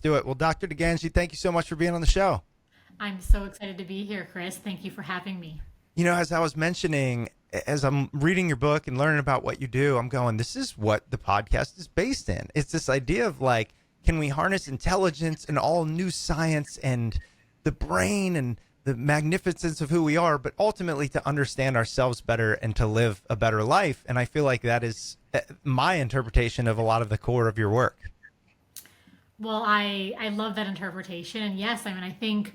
Do it. Well, Dr. Digangi, thank you so much for being on the show. I'm so excited to be here, Chris. Thank you for having me. As I was mentioning, as I'm reading your book and learning about what you do, I'm going, this is what the podcast is based in. It's this idea of like, can we harness intelligence and all new science and the brain and the magnificence of who we are, but ultimately to understand ourselves better and to live a better life. And I feel like that is my interpretation of a lot of the core of your work. Well, I love that interpretation. And yes, I mean, I think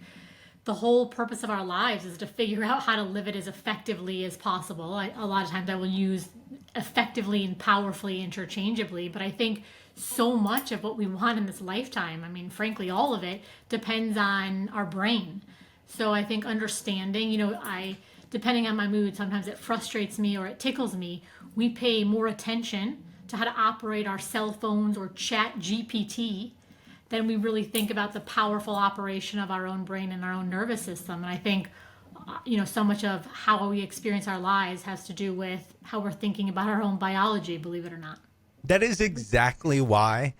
the whole purpose of our lives is to figure out how to live it as effectively as possible. A lot of times I will use effectively and powerfully interchangeably, but I think so much of what we want in this lifetime, I mean, frankly, all of it depends on our brain. So I think understanding, depending on my mood, sometimes it frustrates me or it tickles me. We pay more attention to how to operate our cell phones or chat GPT than we really think about the powerful operation of our own brain and our own nervous system. And I think, so much of how we experience our lives has to do with how we're thinking about our own biology, believe it or not. That is exactly why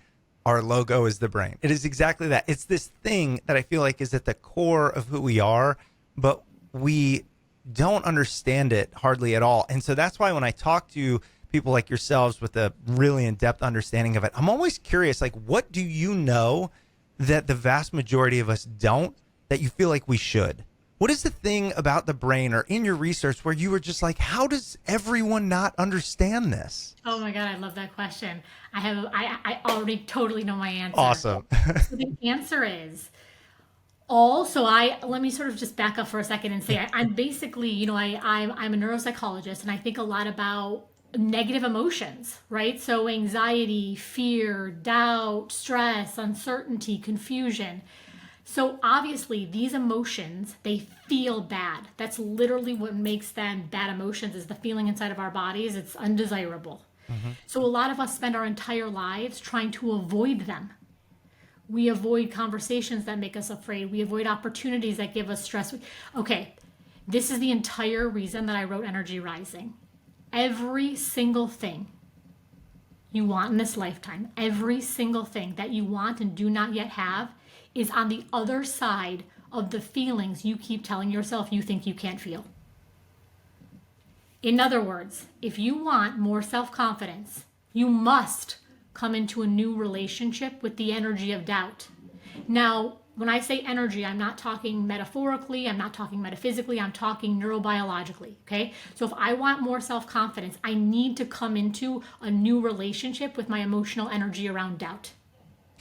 our logo is the brain. It is exactly that. It's this thing that I feel like is at the core of who we are, but we don't understand it hardly at all. And so that's why when I talk to people like yourselves with a really in-depth understanding of it, I'm always curious, like, what do you know that the vast majority of us don't, that you feel like we should? What is the thing about the brain or in your research where you were just like, how does everyone not understand this? Oh my God, I love that question. I already totally know my answer. Awesome. So the answer is all. So let me sort of just back up for a second and say I'm basically, I'm a neuropsychologist and I think a lot about negative emotions, right? So anxiety, fear, doubt, stress, uncertainty, confusion. So obviously these emotions, they feel bad. That's literally what makes them bad emotions is the feeling inside of our bodies. It's undesirable. Hmm. So a lot of us spend our entire lives trying to avoid them. We avoid conversations that make us afraid. We avoid opportunities that give us stress. Okay, this is the entire reason that I wrote Energy Rising. Every single thing you want in this lifetime, every single thing that you want and do not yet have, is on the other side of the feelings you keep telling yourself you think you can't feel. In other words, if you want more self confidence, you must come into a new relationship with the energy of doubt. Now, when I say energy, I'm not talking metaphorically, I'm not talking metaphysically, I'm talking neurobiologically. Okay. So if I want more self confidence, I need to come into a new relationship with my emotional energy around doubt.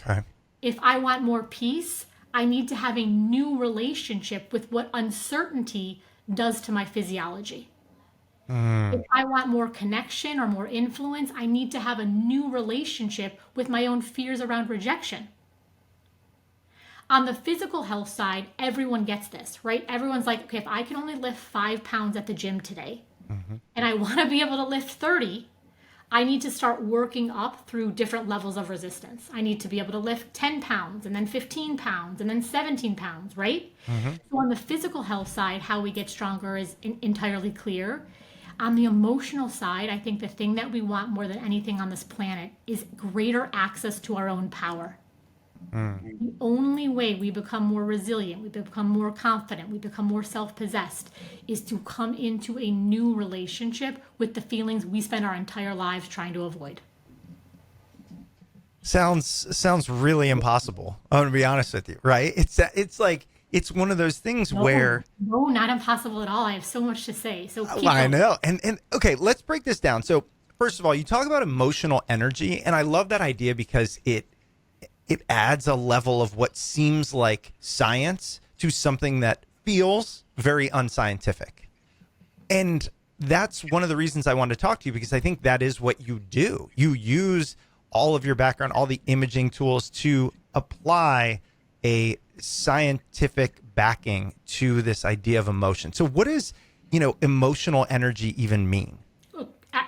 Okay. If I want more peace, I need to have a new relationship with what uncertainty does to my physiology. If Mm. I want more connection or more influence, I need to have a new relationship with my own fears around rejection. On the physical health side, everyone gets this, right? Everyone's like, okay, if I can only lift 5 pounds at the gym today Hmm. and I want to be able to lift 30, I need to start working up through different levels of resistance. I need to be able to lift 10 pounds and then 15 pounds and then 17 pounds, right? Hmm. So, on the physical health side, how we get stronger is entirely clear. On the emotional side, I think the thing that we want more than anything on this planet is greater access to our own power. Mm. The only way we become more resilient, we become more confident, we become more self possessed is to come into a new relationship with the feelings we spend our entire lives trying to avoid. Sounds really impossible. I'm gonna be honest with you, right? It's like it's one of those things No, where no, not impossible at all. I have so much to say. So oh, keep I going. know. And okay, let's break this down. So first of all, you talk about emotional energy, and I love that idea because it adds a level of what seems like science to something that feels very unscientific. And that's one of the reasons I wanted to talk to you because I think that is what you do. You use all of your background, all the imaging tools to apply a scientific backing to this idea of emotion. So what does, emotional energy even mean?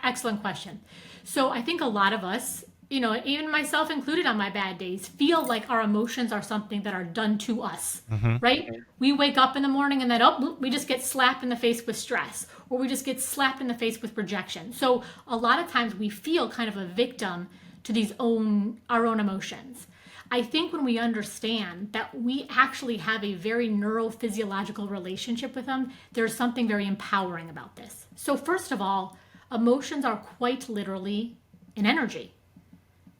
Excellent question. So I think a lot of us, even myself included on my bad days, feel like our emotions are something that are done to us, Hmm. right? We wake up in the morning and then, oh, we just get slapped in the face with stress, or we just get slapped in the face with rejection. So a lot of times we feel kind of a victim to our own emotions. I think when we understand that we actually have a very neurophysiological relationship with them, there's something very empowering about this. So, first of all, emotions are quite literally an energy,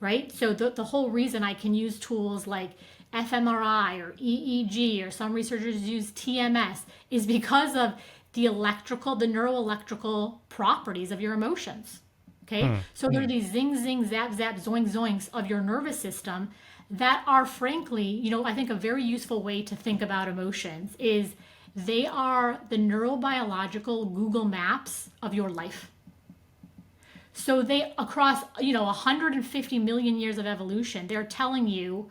right? So, the whole reason I can use tools like fMRI or EEG, or some researchers use TMS, is because of the neuroelectrical properties of your emotions. Okay, so there are these zing, zing, zap, zap, zoink, zoinks of your nervous system that are, frankly, I think a very useful way to think about emotions is they are the neurobiological Google Maps of your life. So they, across 150 million years of evolution, they're telling you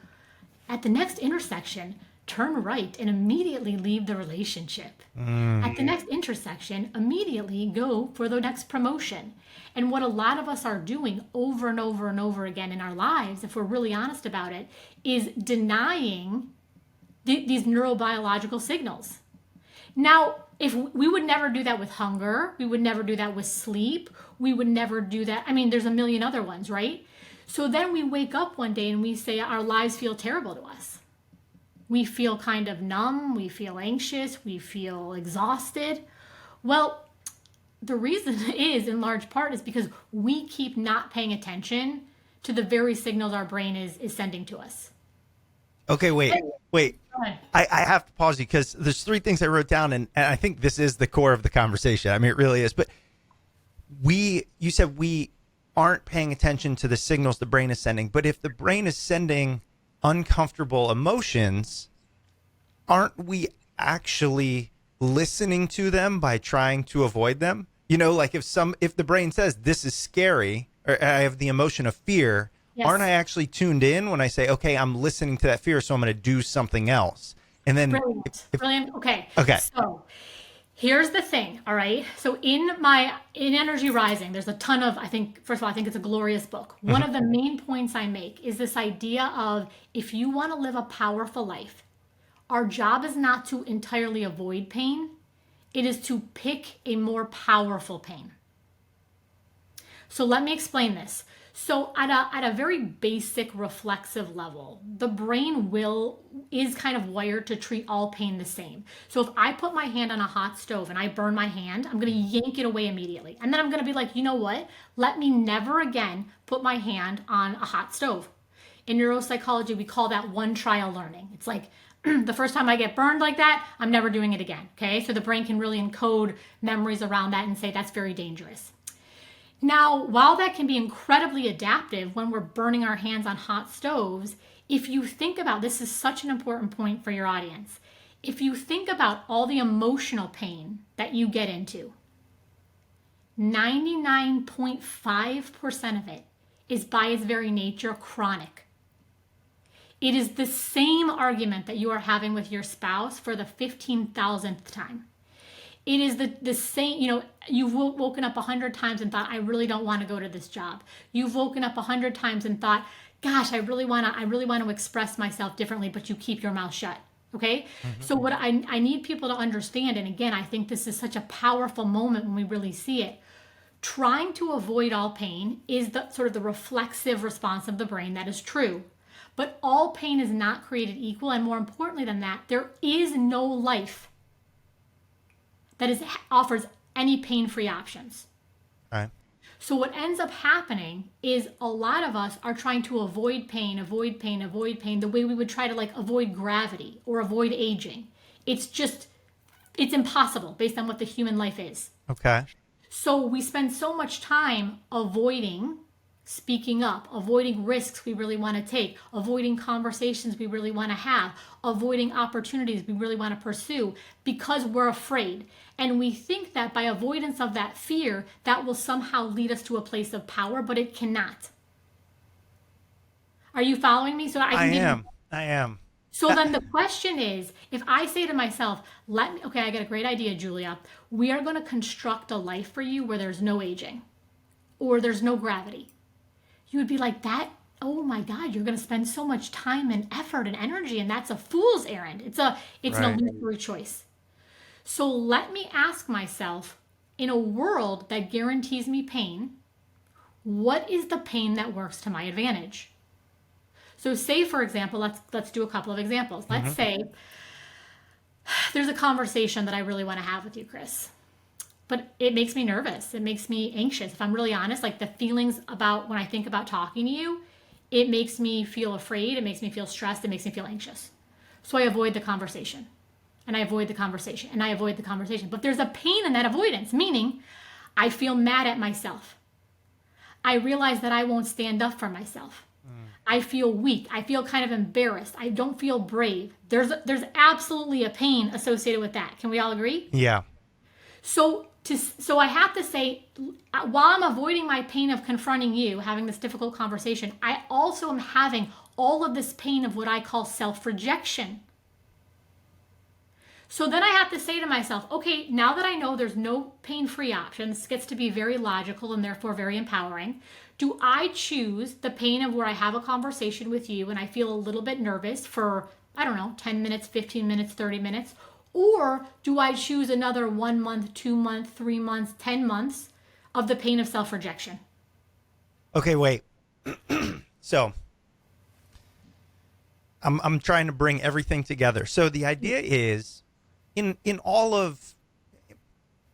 at the next intersection, turn right and immediately leave the relationship. At the next intersection, immediately go for the next promotion. And what a lot of us are doing over and over and over again in our lives, if we're really honest about it, is denying these neurobiological signals. Now, if we would never do that with hunger, we would never do that with sleep, we would never do that. I mean, there's a million other ones, right? So then we wake up one day and we say our lives feel terrible to us. We feel kind of numb, we feel anxious, we feel exhausted. Well, the reason is, in large part, is because we keep not paying attention to the very signals our brain is sending to us. Okay, wait. I have to pause you because there's three things I wrote down, and I think this is the core of the conversation. I mean, it really is. But you said we aren't paying attention to the signals the brain is sending. But if the brain is sending uncomfortable emotions, aren't we actually listening to them by trying to avoid them? Like if the brain says this is scary, or I have the emotion of fear, yes, aren't I actually tuned in when I say, okay, I'm listening to that fear, so I'm going to do something else? And then Brilliant. Okay. Okay. So here's the thing. All right. So in Energy Rising, there's a ton of, first of all, I think it's a glorious book. One of the main points I make is this idea of, if you want to live a powerful life, our job is not to entirely avoid pain. It is to pick a more powerful pain. So let me explain this. So at a very basic reflexive level, the brain is kind of wired to treat all pain the same. So if I put my hand on a hot stove and I burn my hand, I'm going to yank it away immediately. And then I'm going to be like, you know what? Let me never again put my hand on a hot stove. In neuropsychology, we call that one trial learning. It's like, the first time I get burned like that, I'm never doing it again. Okay. So the brain can really encode memories around that and say that's very dangerous. Now, while that can be incredibly adaptive when we're burning our hands on hot stoves, if you think about, this is such an important point for your audience. If you think about all the emotional pain that you get into, 99.5% of it is by its very nature chronic. It is the same argument that you are having with your spouse for the 15,000th time. It is the same, you've woken up 100 times and thought, I really don't want to go to this job. You've woken up 100 times and thought, gosh, I really want to express myself differently, but you keep your mouth shut. Okay. So what I need people to understand, and again, I think this is such a powerful moment when we really see it. Trying to avoid all pain is the sort of the reflexive response of the brain. That is true. But all pain is not created equal. And more importantly than that, there is no life that offers any pain-free options. All right. So what ends up happening is a lot of us are trying to avoid pain, the way we would try to avoid gravity or avoid aging. It's impossible based on what the human life is. Okay. So we spend so much time avoiding speaking up, avoiding risks we really want to take, avoiding conversations we really want to have, avoiding opportunities we really want to pursue because we're afraid. And we think that by avoidance of that fear, that will somehow lead us to a place of power, but it cannot. Are you following me? So I am. So then the question is, if I say to myself, okay, I got a great idea, Julia. We are going to construct a life for you where there's no aging or there's no gravity. You would be like, that, oh my God, you're going to spend so much time and effort and energy, and that's a fool's errand. It's an illusory choice. So let me ask myself, in a world that guarantees me pain, what is the pain that works to my advantage? So say, for example, let's do a couple of examples. Let's say there's a conversation that I really want to have with you, Chris, but it makes me nervous. It makes me anxious. If I'm really honest, like the feelings about when I think about talking to you, it makes me feel afraid. It makes me feel stressed. It makes me feel anxious. So I avoid the conversation, and I avoid the conversation, and I avoid the conversation. But there's a pain in that avoidance, meaning I feel mad at myself. I realize that I won't stand up for myself. I feel weak. I feel kind of embarrassed. I don't feel brave. There's absolutely a pain associated with that. Can we all agree? Yeah. So I have to say, while I'm avoiding my pain of confronting you, having this difficult conversation, I also am having all of this pain of what I call self-rejection. So then I have to say to myself, okay, now that I know there's no pain-free option, this gets to be very logical and therefore very empowering. Do I choose the pain of where I have a conversation with you and I feel a little bit nervous for, I don't know, 10 minutes, 15 minutes, 30 minutes? Or do I choose another 1 month, 2 months, 3 months, 10 months of the pain of self-rejection? Okay, wait. So I'm trying to bring everything together. So the idea is in all of,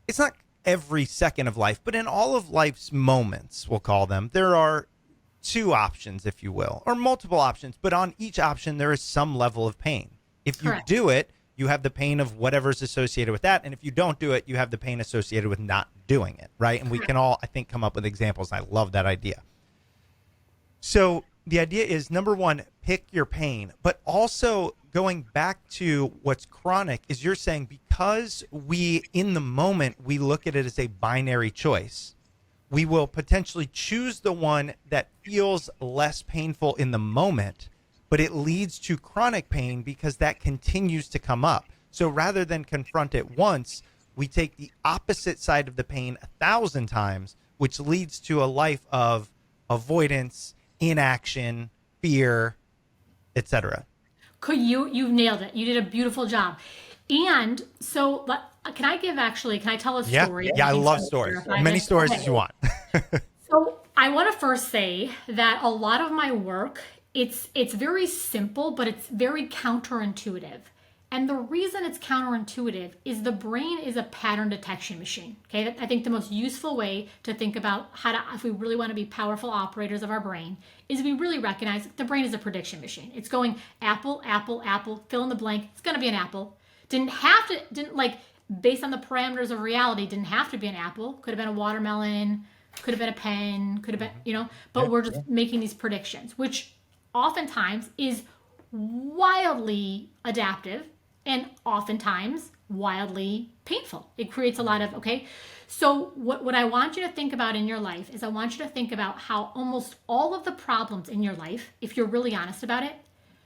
it's not every second of life, but in all of life's moments, we'll call them, there are two options, if you will, or multiple options, but on each option there is some level of pain. If you Correct. do it, you have the pain of whatever's associated with that, and if you don't do it, you have the pain associated with not doing it, right? And we can all, I think, come up with examples. I love that idea. So the idea is, number one, pick your pain, but also going back to what's chronic is you're saying because we, in the moment, we look at it as a binary choice, we will potentially choose the one that feels less painful in the moment, but it leads to chronic pain because that continues to come up. So rather than confront it once, we take the opposite side of the pain 1,000 times, which leads to a life of avoidance, inaction, fear, etc. You've nailed it. You did a beautiful job. And so, can I tell a story? Yeah, I love stories. Many stories as you want. So I want to first say that a lot of my work, it's very simple, but it's very counterintuitive. And the reason it's counterintuitive is the brain is a pattern detection machine. Okay, I think the most useful way to think about how to, if we really want to be powerful operators of our brain, is we really recognize the brain is a prediction machine. It's going apple, apple, apple, fill in the blank. It's going to be an apple. Didn't like based on the parameters of reality. Didn't have to be an apple. Could have been a watermelon. Could have been a pen. Could have been But we're just making these predictions, which oftentimes is wildly adaptive and oftentimes wildly painful. It creates a lot of, so what I want you to think about in your life is I want you to think about how almost all of the problems in your life, if you're really honest about it,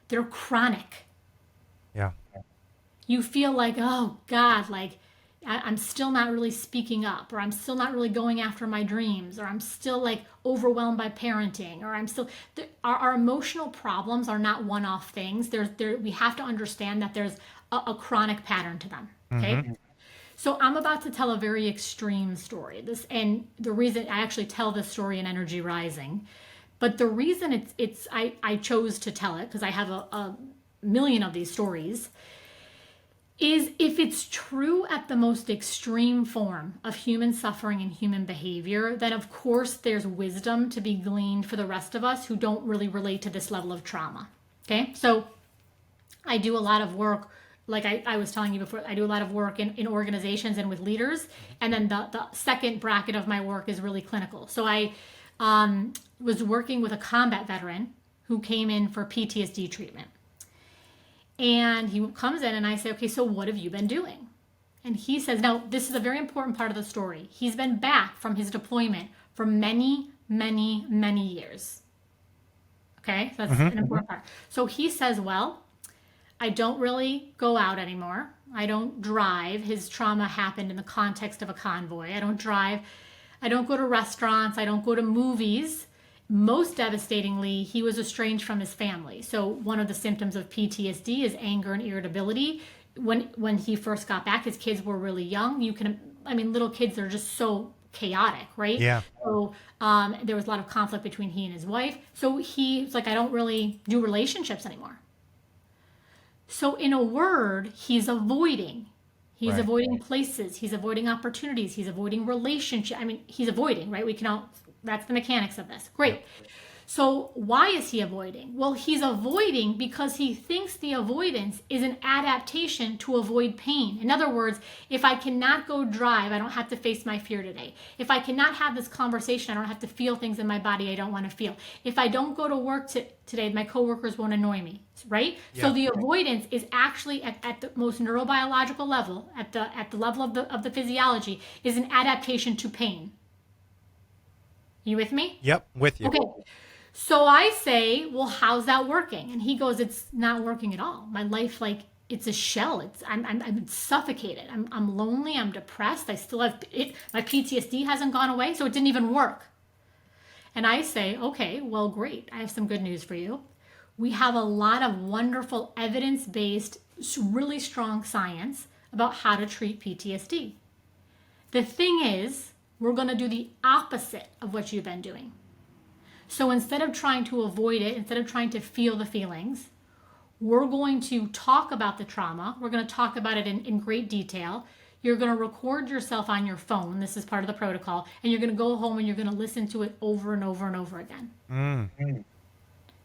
they're chronic. Yeah. You feel like, oh God, like I'm still not really speaking up, or I'm still not really going after my dreams, or I'm still like overwhelmed by parenting, or I'm still, our emotional problems are not one-off things. We have to understand that there's a chronic pattern to them. Okay. Mm-hmm. So I'm about to tell a very extreme story. And the reason I actually tell this story in Energy Rising, but the reason I chose to tell it, because I have a million of these stories, is if it's true at the most extreme form of human suffering and human behavior, then of course there's wisdom to be gleaned for the rest of us who don't really relate to this level of trauma. Okay, so I do a lot of work, like I was telling you before, I do a lot of work in organizations and with leaders, and then the second bracket of my work is really clinical. So I was working with a combat veteran who came in for PTSD treatment. And he comes in and I say, okay, so what have you been doing? And he says, now this is a very important part of the story. He's been back from his deployment for many, many, many years. Okay, so that's an important part. So he says, well, I don't really go out anymore. I don't drive. His trauma happened in the context of a convoy. I don't drive. I don't go to restaurants. I don't go to movies. Most devastatingly, he was estranged from his family. So one of the symptoms of PTSD is anger and irritability. When he first got back, his kids were really young. Little kids are just so chaotic, right? Yeah. So there was a lot of conflict between he and his wife. So he's like, I don't really do relationships anymore. So in a word, he's avoiding. He's Right. avoiding places. He's avoiding opportunities. He's avoiding relationship. I mean, he's avoiding, right? We can all, that's the mechanics of this. Great. So why is he avoiding? Well, he's avoiding because he thinks the avoidance is an adaptation to avoid pain. In other words, if I cannot go drive, I don't have to face my fear today. If I cannot have this conversation, I don't have to feel things in my body I don't want to feel. If I don't go to work today, my coworkers won't annoy me, right? Yeah. So the avoidance is actually at the most neurobiological level, at the level of the physiology, is an adaptation to pain. You with me? Yep. With you. Okay. So I say, well, how's that working? And he goes, it's not working at all. My life, like, it's a shell. I'm suffocated. I'm lonely. I'm depressed. I still have it. My PTSD hasn't gone away, so it didn't even work. And I say, okay, well, great. I have some good news for you. We have a lot of wonderful evidence-based, really strong science about how to treat PTSD. The thing is, we're going to do the opposite of what you've been doing. So instead of trying to avoid it, instead of trying to feel the feelings, we're going to talk about the trauma. We're going to talk about it in great detail. You're going to record yourself on your phone. This is part of the protocol. And you're going to go home and you're going to listen to it over and over and over again.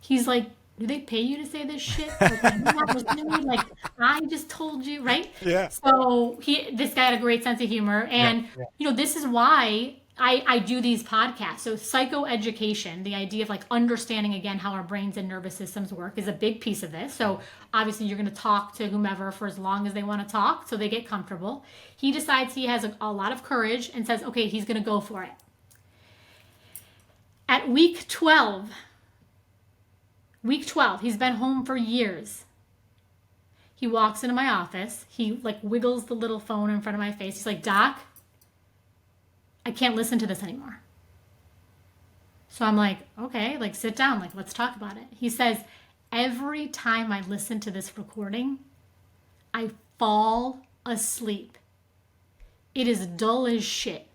He's like, do they pay you to say this shit? Like, you're not listening to me? Like, I just told you, right? Yeah. So this guy had a great sense of humor. And, this is why I do these podcasts. So psychoeducation, the idea of like understanding again how our brains and nervous systems work, is a big piece of this. So obviously you're going to talk to whomever for as long as they want to talk so they get comfortable. He decides he has a lot of courage and says, okay, he's going to go for it. At week 12, he's been home for years. He walks into my office. He like wiggles the little phone in front of my face. He's like, Doc, I can't listen to this anymore. So I'm like, okay, like sit down, like let's talk about it. He says, every time I listen to this recording, I fall asleep. It is dull as shit.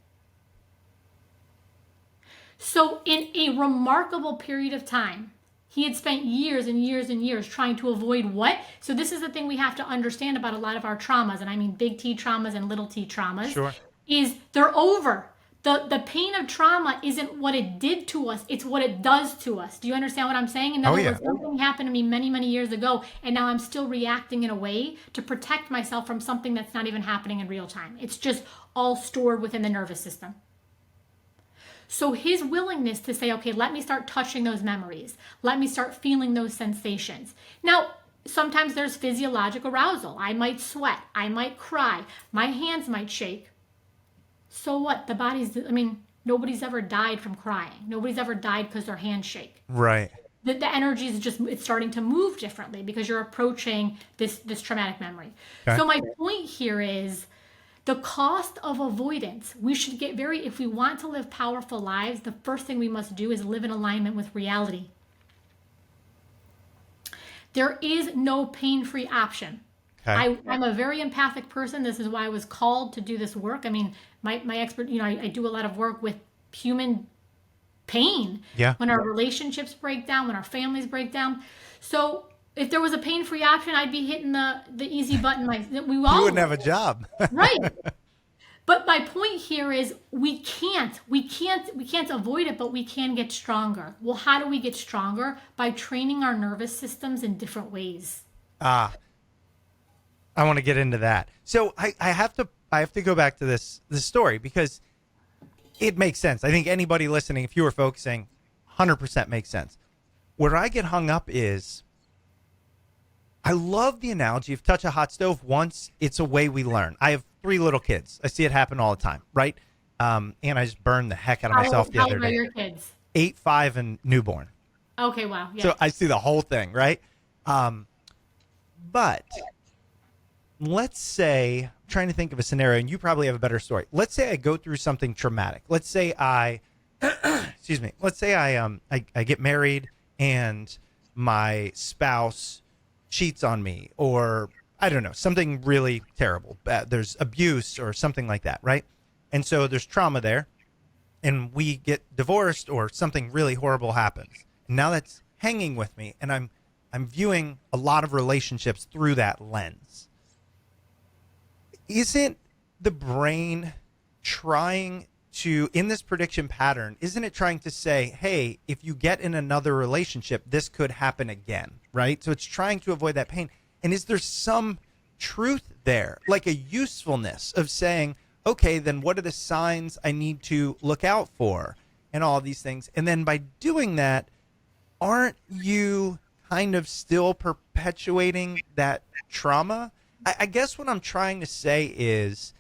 So in a remarkable period of time, he had spent years and years and years trying to avoid what? So this is the thing we have to understand about a lot of our traumas, and I mean big T traumas and little T traumas, Sure. is they're over. The pain of trauma isn't what it did to us, it's what it does to us. Do you understand what I'm saying? In other words, something happened to me many, many years ago, and now I'm still reacting in a way to protect myself from something that's not even happening in real time. It's just all stored within the nervous system. So his willingness to say, okay, let me start touching those memories. Let me start feeling those sensations. Now, sometimes there's physiologic arousal. I might sweat. I might cry. My hands might shake. So what? The body's, nobody's ever died from crying. Nobody's ever died because their hands shake. Right. The energy is just, it's starting to move differently because you're approaching this traumatic memory. Okay. So my point here is the cost of avoidance. We should get if we want to live powerful lives, the first thing we must do is live in alignment with reality. There is no pain-free option. Okay. I'm a very empathic person. This is why I was called to do this work. I mean, my expert, I do a lot of work with human pain. Yeah. When our relationships break down, when our families break down. So if there was a pain-free option, I'd be hitting the easy button. You wouldn't have a job. Right. But my point here is we can't avoid it, but we can get stronger. Well, how do we get stronger? By training our nervous systems in different ways. I want to get into that. So I have to go back to this story because it makes sense. I think anybody listening, if you were focusing, 100% makes sense. Where I get hung up is I love the analogy of touch a hot stove once. It's a way we learn. I have 3 little kids. I see it happen all the time, right? And I just burned the heck out of myself the other day. How old are your kids? 8, 5, and newborn. Okay, wow. Yeah. So I see the whole thing, right? But let's say, I'm trying to think of a scenario, and you probably have a better story. Let's say I go through something traumatic. Let's say excuse me. Let's say I get married and my spouse cheats on me, or I don't know, something really terrible. There's abuse or something like that, right? And so there's trauma there. and we get divorced or something really horrible happens. And now that's hanging with me, and I'm viewing a lot of relationships through that lens. Isn't the brain trying to, in this prediction pattern, isn't it trying to say, hey, if you get in another relationship, this could happen again, right? So it's trying to avoid that pain. And is there some truth there, like a usefulness of saying, okay, then what are the signs I need to look out for and all these things? And then by doing that, aren't you kind of still perpetuating that trauma? I guess what I'm trying to say is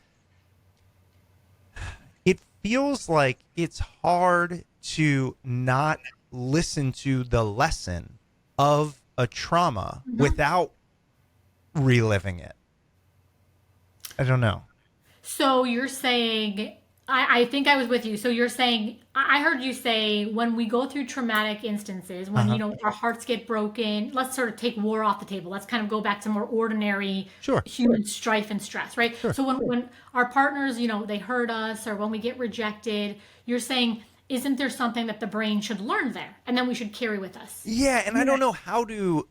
it feels like it's hard to not listen to the lesson of a trauma without reliving it. I don't know. So you're saying, I think I was with you. So you're saying, I heard you say when we go through traumatic instances, when, our hearts get broken, let's sort of take war off the table. Let's kind of go back to more ordinary Sure. human strife and stress, right? Sure. So when our partners, they hurt us, or when we get rejected, you're saying, isn't there something that the brain should learn there? And then we should carry with us. Yeah, and I don't know how to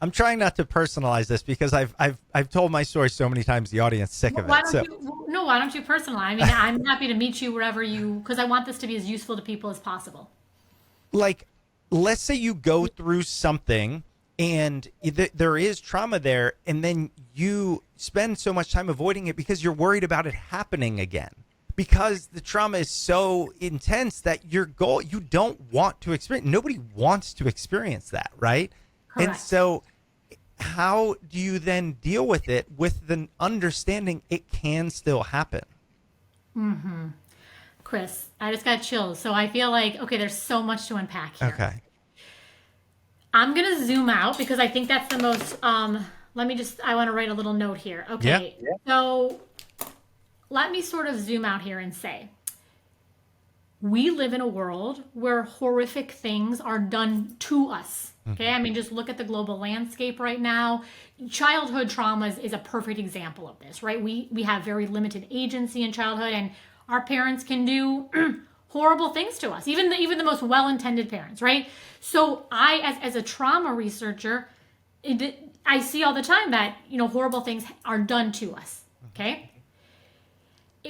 I'm trying not to personalize this because I've told my story so many times the audience is sick of it. Why don't you personalize? I mean, I'm happy to meet you wherever because I want this to be as useful to people as possible. Like, let's say you go through something and there is trauma there, and then you spend so much time avoiding it because you're worried about it happening again. Because the trauma is so intense that you don't want to experience. Nobody wants to experience that, right? Correct. And so how do you then deal with it with the understanding it can still happen? Chris, I just got chills. So I feel like, okay, there's so much to unpack here. Okay. I'm going to zoom out because I think that's the most, I want to write a little note here. Okay. Yeah. So let me sort of zoom out here and say, we live in a world where horrific things are done to us. Okay, I mean, just look at the global landscape right now. Childhood trauma is a perfect example of this, right? We have very limited agency in childhood, and our parents can do horrible things to us, even the most well-intended parents, right? So I, as a trauma researcher, I see all the time that horrible things are done to us. Okay,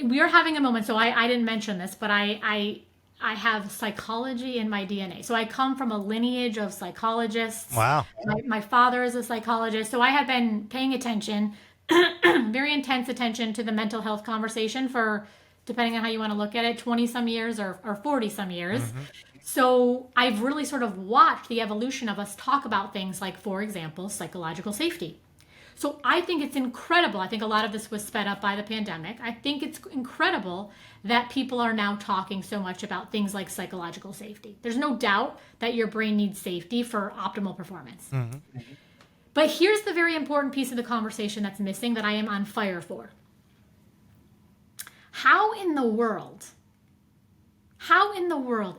we are having a moment. So I didn't mention this, but I have psychology in my DNA. So I come from a lineage of psychologists. Wow. My father is a psychologist. So I have been paying attention, very intense attention to the mental health conversation for, depending on how you want to look at it, 20 some years or 40 some years. So I've really sort of watched the evolution of us talk about things like, for example, psychological safety. So I think it's incredible. I think a lot of this was sped up by the pandemic. I think it's incredible that people are now talking so much about things like psychological safety. There's no doubt that your brain needs safety for optimal performance. But here's the very important piece of the conversation that's missing that I am on fire for. How in the world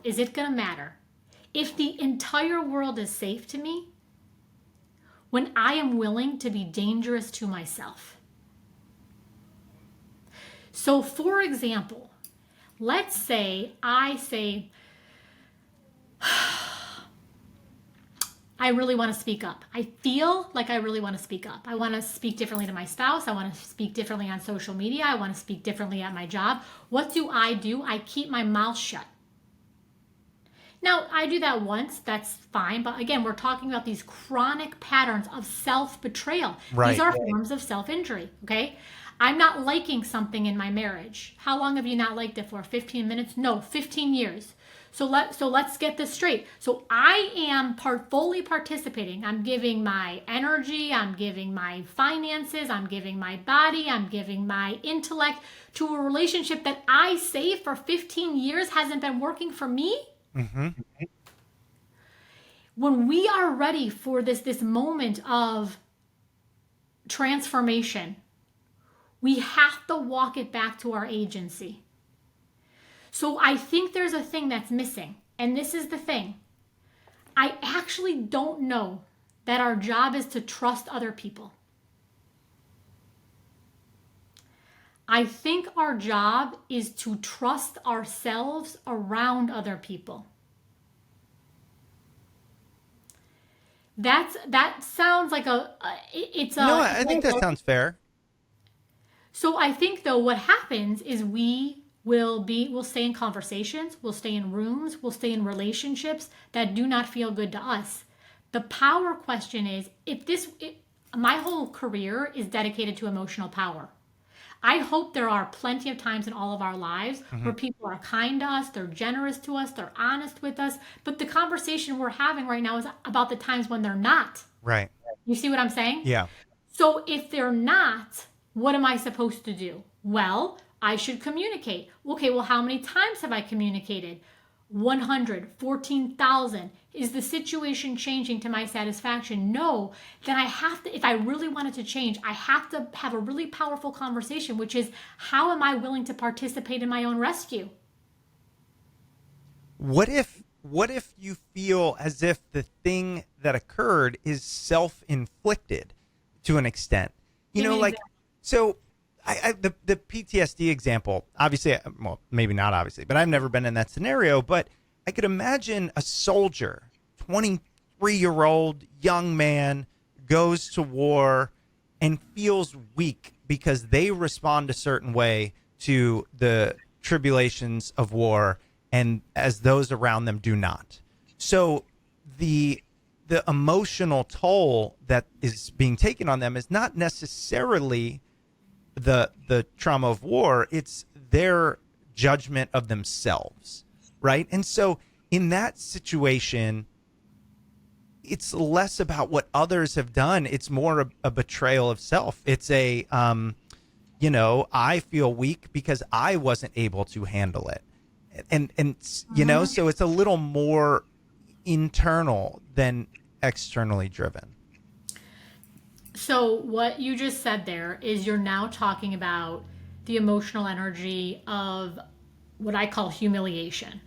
is it going to matter if the entire world is safe to me when I am willing to be dangerous to myself? So, for example, let's say I say, I really want to speak up. I feel like I really want to speak up. I want to speak differently to my spouse. I want to speak differently on social media. I want to speak differently at my job. What do? I keep my mouth shut. Now, I do that once, that's fine. But again, we're talking about these chronic patterns of self-betrayal. Right. These are forms of self-injury, okay? I'm not liking something in my marriage. How long have you not liked it for? 15 minutes? No, 15 years. So let's get this straight. So I am fully participating. I'm giving my energy, I'm giving my finances, I'm giving my body, I'm giving my intellect to a relationship that I say for 15 years hasn't been working for me. When we are ready for this moment of transformation, we have to walk it back to our agency. So I think there's a thing that's missing. And this is the thing. I actually don't know that our job is to trust other people. I think our job is to trust ourselves around other people. That sounds like it's No, a I think that sounds fair. so I think though what happens is we'll stay in conversations, we'll stay in rooms, we'll stay in relationships that do not feel good to us. The power question is my whole career is dedicated to emotional power. I hope there are plenty of times in all of our lives Hmm. where people are kind to us, they're generous to us, they're honest with us, but the conversation we're having right now is about the times when they're not. Right. You see what I'm saying? Yeah. So if they're not, what am I supposed to do? Well, I should communicate. Okay, well, how many times have I communicated? 100, 14,000. Is the situation changing to my satisfaction? No. Then I have to, if I really want it to change, I have to have a really powerful conversation, which is how am I willing to participate in my own rescue? What if you feel as if the thing that occurred is self-inflicted to an extent? You Give know, me an like, example. so the PTSD example, obviously, well, maybe not obviously, but I've never been in that scenario, but I could imagine a soldier, 23-year-old young man goes to war and feels weak because they respond a certain way to the tribulations of war, and as those around them do not. So the the emotional toll that is being taken on them is not necessarily the trauma of war, it's their judgment of themselves, right? And so in that situation, it's less about what others have done. It's more a betrayal of self. It's I feel weak because I wasn't able to handle it. And so it's a little more internal than externally driven. So what you just said there is you're now talking about the emotional energy of what I call humiliation.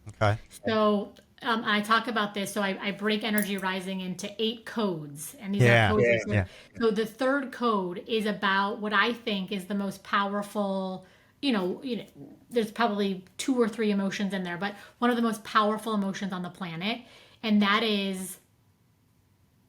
Okay. So I talk about this. So I break energy rising into 8 codes, and these are Yeah. codes. Yeah. So the third code is about what I think is the most powerful. There's probably 2 or 3 emotions in there, but one of the most powerful emotions on the planet, and that is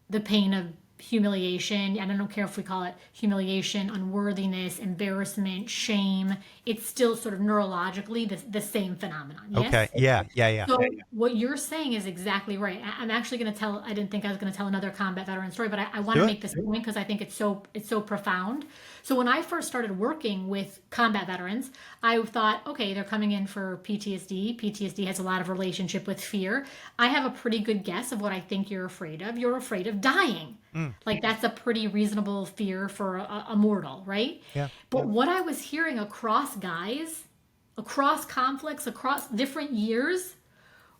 the pain of humiliation. And I don't care if we call it humiliation, unworthiness, embarrassment, shame. It's still sort of neurologically the same phenomenon. Yes? Okay. Yeah. Yeah. Yeah. So what you're saying is exactly right. I'm actually going to tell. I didn't think I was going to tell another combat veteran story, but I want Do to it. make this point because I think it's so profound. So when I first started working with combat veterans, I thought, okay, they're coming in for PTSD. PTSD has a lot of relationship with fear. I have a pretty good guess of what I think you're afraid of. You're afraid of dying. Like that's a pretty reasonable fear for a mortal, right? Yeah. But what I was hearing across guys, across conflicts, across different years,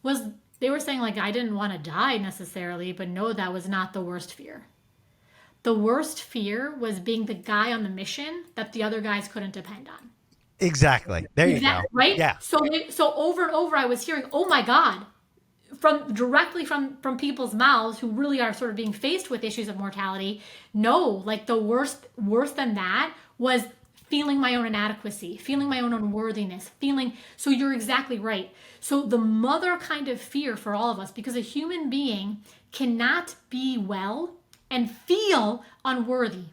was they were saying like I didn't want to die necessarily, but no, that was not the worst fear. The worst fear was being the guy on the mission that the other guys couldn't depend on. Exactly. There you go. Exactly, right? Yeah. So over and over I was hearing, "Oh my god," from directly from people's mouths who really are sort of being faced with issues of mortality. No, like the worse than that was feeling my own inadequacy, feeling my own unworthiness, feeling. So you're exactly right. So the mother kind of fear for all of us, because a human being cannot be well and feel unworthy.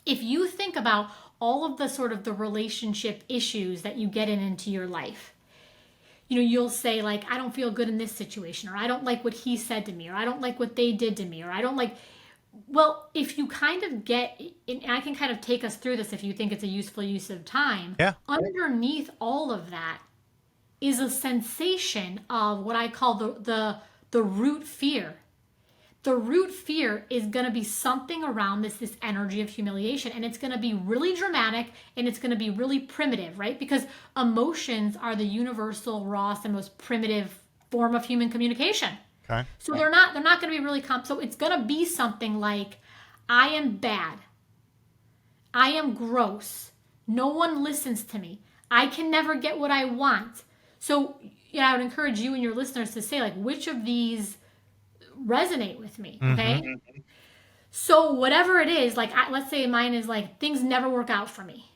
If you think about all of the sort of the relationship issues that you get into your life, you'll say like, I don't feel good in this situation, or I don't like what he said to me, or I don't like what they did to me, or I don't like. Well, if you kind of get, and I can kind of take us through this if you think it's a useful use of time, Yeah. underneath all of that is a sensation of what I call the root fear. The root fear is going to be something around this energy of humiliation, and it's going to be really dramatic, and it's going to be really primitive, right? Because emotions are the universal, rawest, and most primitive form of human communication. Okay. So they're not going to be really so it's going to be something like, I am bad, I am gross, no one listens to me, I can never get what I want. So I would encourage you and your listeners to say like, which of these resonate with me, okay? So whatever it is, like let's say mine is like, things never work out for me.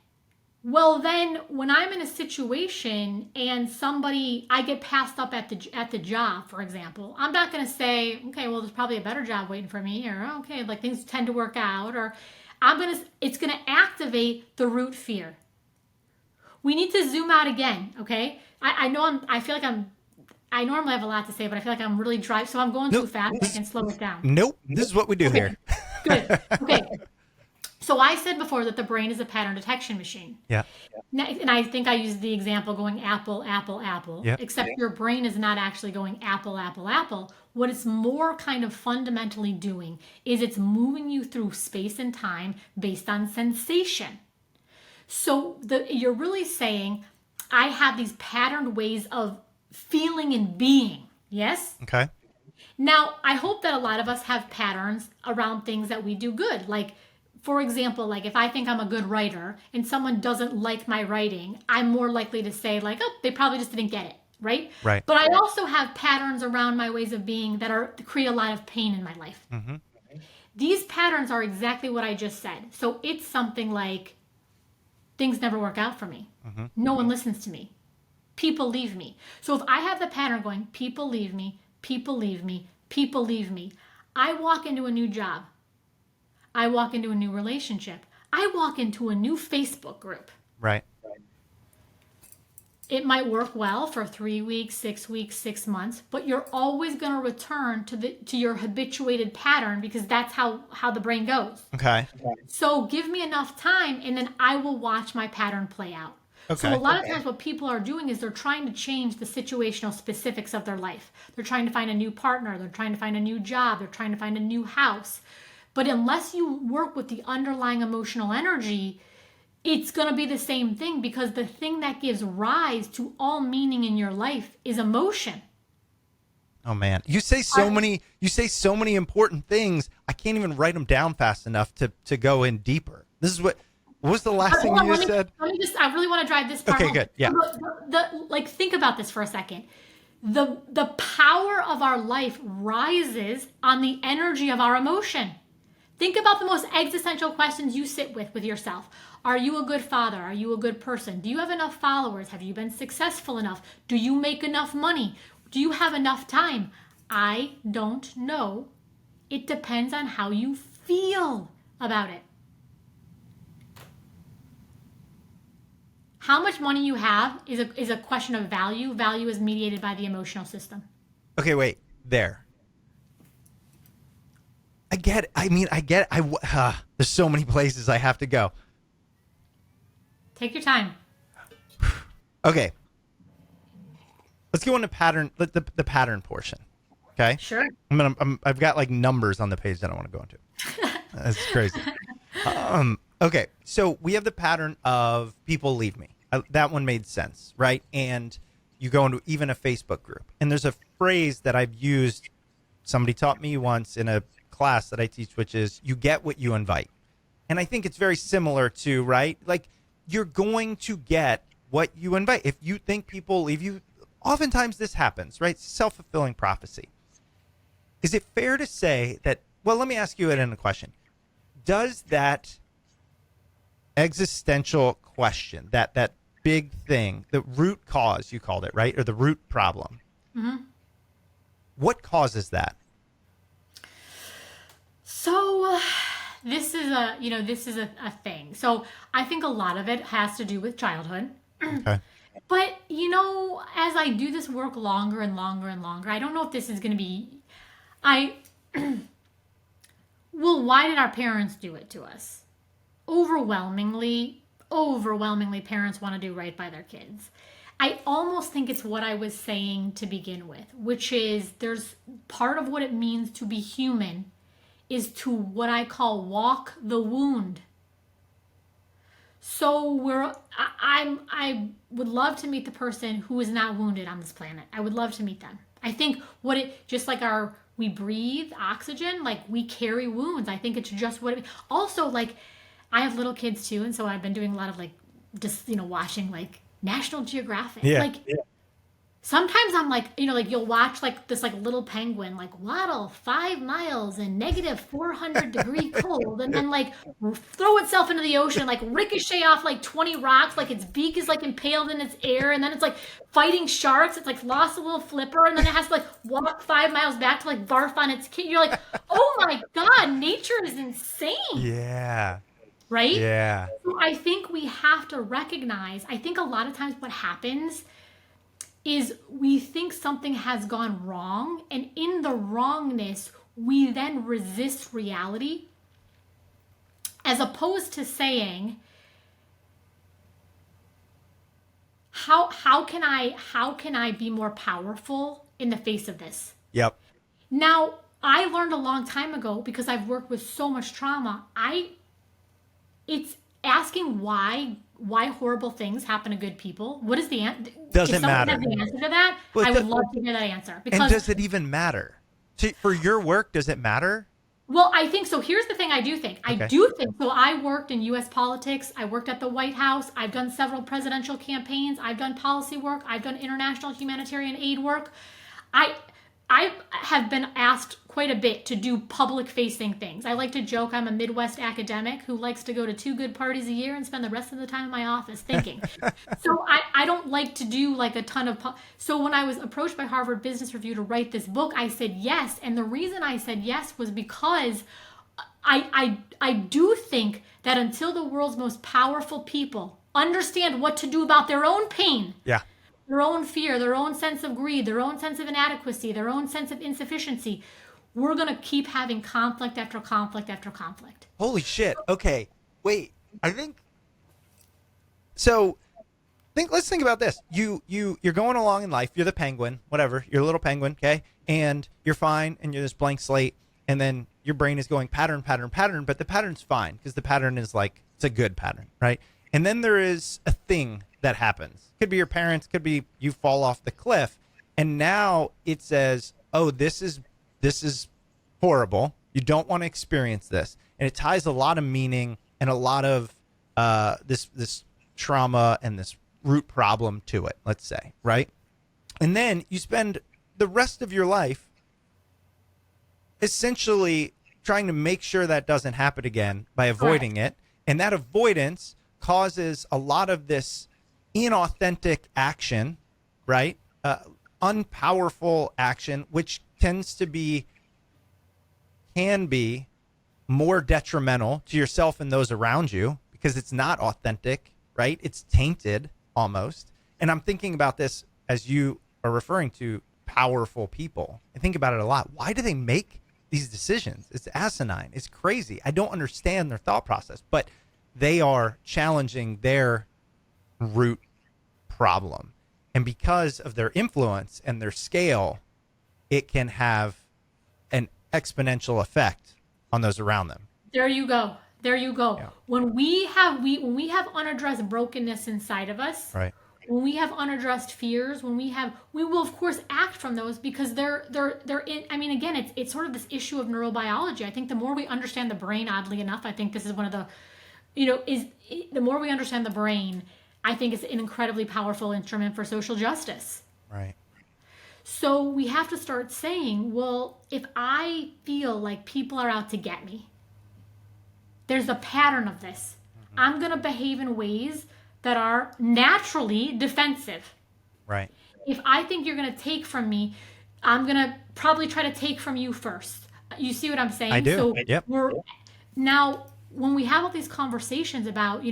Well, then when I'm in a situation and I get passed up at the job, for example, I'm not going to say, okay, well, there's probably a better job waiting for me, or okay, like things tend to work out, or it's going to activate the root fear. We need to zoom out again, okay? I feel like I normally have a lot to say, but I feel like I'm really driving, so I'm going too Nope. fast. I can slow it down. Nope. This is what we do here. Good. Okay. So I said before that the brain is a pattern detection machine. Yeah. And I think I used the example going apple, apple, apple, Yeah. except your brain is not actually going apple, apple, apple. What it's more kind of fundamentally doing is it's moving you through space and time based on sensation. So you're really saying, I have these patterned ways of feeling and being. Yes? Okay. Now, I hope that a lot of us have patterns around things that we do good. Like, for example, like if I think I'm a good writer and someone doesn't like my writing, I'm more likely to say like, oh, they probably just didn't get it, right? Right. But I also have patterns around my ways of being that create a lot of pain in my life. Mm-hmm. These patterns are exactly what I just said. So it's something like things never work out for me. Mm-hmm. No one listens to me. People leave me. So if I have the pattern going, people leave me, people leave me, people leave me, I walk into a new job. I walk into a new relationship. I walk into a new Facebook group. Right. It might work well for 3 weeks, 6 weeks, 6 months, but you're always going to return to your habituated pattern because that's how the brain goes. Okay. So give me enough time and then I will watch my pattern play out. Okay. So a lot of times what people are doing is they're trying to change the situational specifics of their life. They're trying to find a new partner. They're trying to find a new job. They're trying to find a new house. But unless you work with the underlying emotional energy, it's going to be the same thing because the thing that gives rise to all meaning in your life is emotion. Oh man, you say so many important things. I can't even write them down fast enough to go in deeper. This is what was the last thing you just said? I really want to drive this part home. Okay, good. Yeah. Like think about this for a second. The power of our life rises on the energy of our emotion. Think about the most existential questions you sit with yourself. Are you a good father? Are you a good person? Do you have enough followers? Have you been successful enough? Do you make enough money? Do you have enough time? I don't know. It depends on how you feel about it. How much money you have is a question of value. Value is mediated by the emotional system. Okay, wait. There. I get it. I mean, I get it. There's so many places I have to go. Take your time. Okay. Let's go into pattern. The pattern portion. Okay. Sure. I've got like numbers on the page that I want to go into. That's crazy. Okay. So we have the pattern of people leave me. That one made sense, right? And you go into even a Facebook group, and there's a phrase that I've used. Somebody taught me once in a class that I teach, which is you get what you invite. And I think it's very similar to, right? Like you're going to get what you invite. If you think people leave you, oftentimes this happens, right? Self-fulfilling prophecy. Is it fair to say that, well, let me ask you it in a question. Does that existential question, that big thing, the root cause, you called it, right? Or the root problem. Mm-hmm. What causes that? So this is a thing. So I think a lot of it has to do with childhood. Okay. But, as I do this work longer and longer and longer, I don't know if this is going to be, well, why did our parents do it to us? Overwhelmingly, parents want to do right by their kids. I almost think it's what I was saying to begin with, which is there's part of what it means to be human is to what I call walk the wound. So I would love to meet the person who is not wounded on this planet. I would love to meet them. I think just like we breathe oxygen, like we carry wounds. I think it's just what it, also like I have little kids too. And so I've been doing a lot of like, just, watching like National Geographic. Yeah. Like sometimes I'm like, like you'll watch like this like little penguin like waddle 5 miles in negative 400-degree cold, and then like throw itself into the ocean, like ricochet off like 20 rocks, like its beak is like impaled in its air, and then it's like fighting sharks. It's like lost a little flipper, and then it has to like walk 5 miles back to like barf on its kid. You're like, oh my God, nature is insane. Yeah. Right? Yeah. So I think we have to recognize, I think a lot of times what happens is we think something has gone wrong, and in the wrongness, we then resist reality, as opposed to saying, how can I be more powerful in the face of this? Yep. Now, I learned a long time ago, because I've worked with so much trauma, it's asking why horrible things happen to good people. What is the answer? Doesn't matter. If someone has the answer to that, Well, I would love to hear that answer. Because, and does it even matter? For your work, does it matter? well, I think so. Here's the thing I do think. Okay. I do think so. I worked in U.S. politics. I worked at the White House. I've done several presidential campaigns. I've done policy work. I've done international humanitarian aid work. I have been asked quite a bit to do public-facing things. I like to joke I'm a Midwest academic who likes to go to 2 good parties a year and spend the rest of the time in my office thinking. So I don't like to do like a ton of... So when I was approached by Harvard Business Review to write this book, I said yes. And the reason I said yes was because I do think that until the world's most powerful people understand what to do about their own pain... Yeah. Their own fear, their own sense of greed, their own sense of inadequacy, their own sense of insufficiency, we're going to keep having conflict after conflict after conflict. Holy shit. Okay. Wait. Let's think about this. You're going along in life. You're the penguin, whatever. You're a little penguin, okay? And you're fine, and you're this blank slate, and then your brain is going pattern, pattern, pattern, but the pattern's fine because the pattern is like, it's a good pattern, right? And then there is a thing that happens. Could be your parents, could be you fall off the cliff, and now it says, oh, this is horrible. You don't want to experience this. And it ties a lot of meaning and a lot of this trauma and this root problem to it, let's say, right? And then you spend the rest of your life essentially trying to make sure that doesn't happen again by avoiding it. And that avoidance causes a lot of this inauthentic action, right? Unpowerful action, which can be more detrimental to yourself and those around you because it's not authentic, right? It's tainted almost. And I'm thinking about this as you are referring to powerful people. I think about it a lot. Why do they make these decisions? It's asinine. It's crazy. I don't understand their thought process, but they are challenging their root problem. And because of their influence and their scale, it can have an exponential effect on those around them. There you go. Yeah. When we have unaddressed brokenness inside of us, Right. when we have unaddressed fears, we will of course act from those because they're in. I mean, again, it's sort of this issue of neurobiology. I think the more we understand the brain, oddly enough, I think this is one of the, the more we understand the brain, I think it's an incredibly powerful instrument for social justice. Right. So we have to start saying, well, if I feel like people are out to get me, there's a pattern of this. Mm-hmm. I'm going to behave in ways that are naturally defensive. Right. If I think you're going to take from me, I'm going to probably try to take from you first. You see what I'm saying? I do. So Yep. Now, when we have all these conversations about,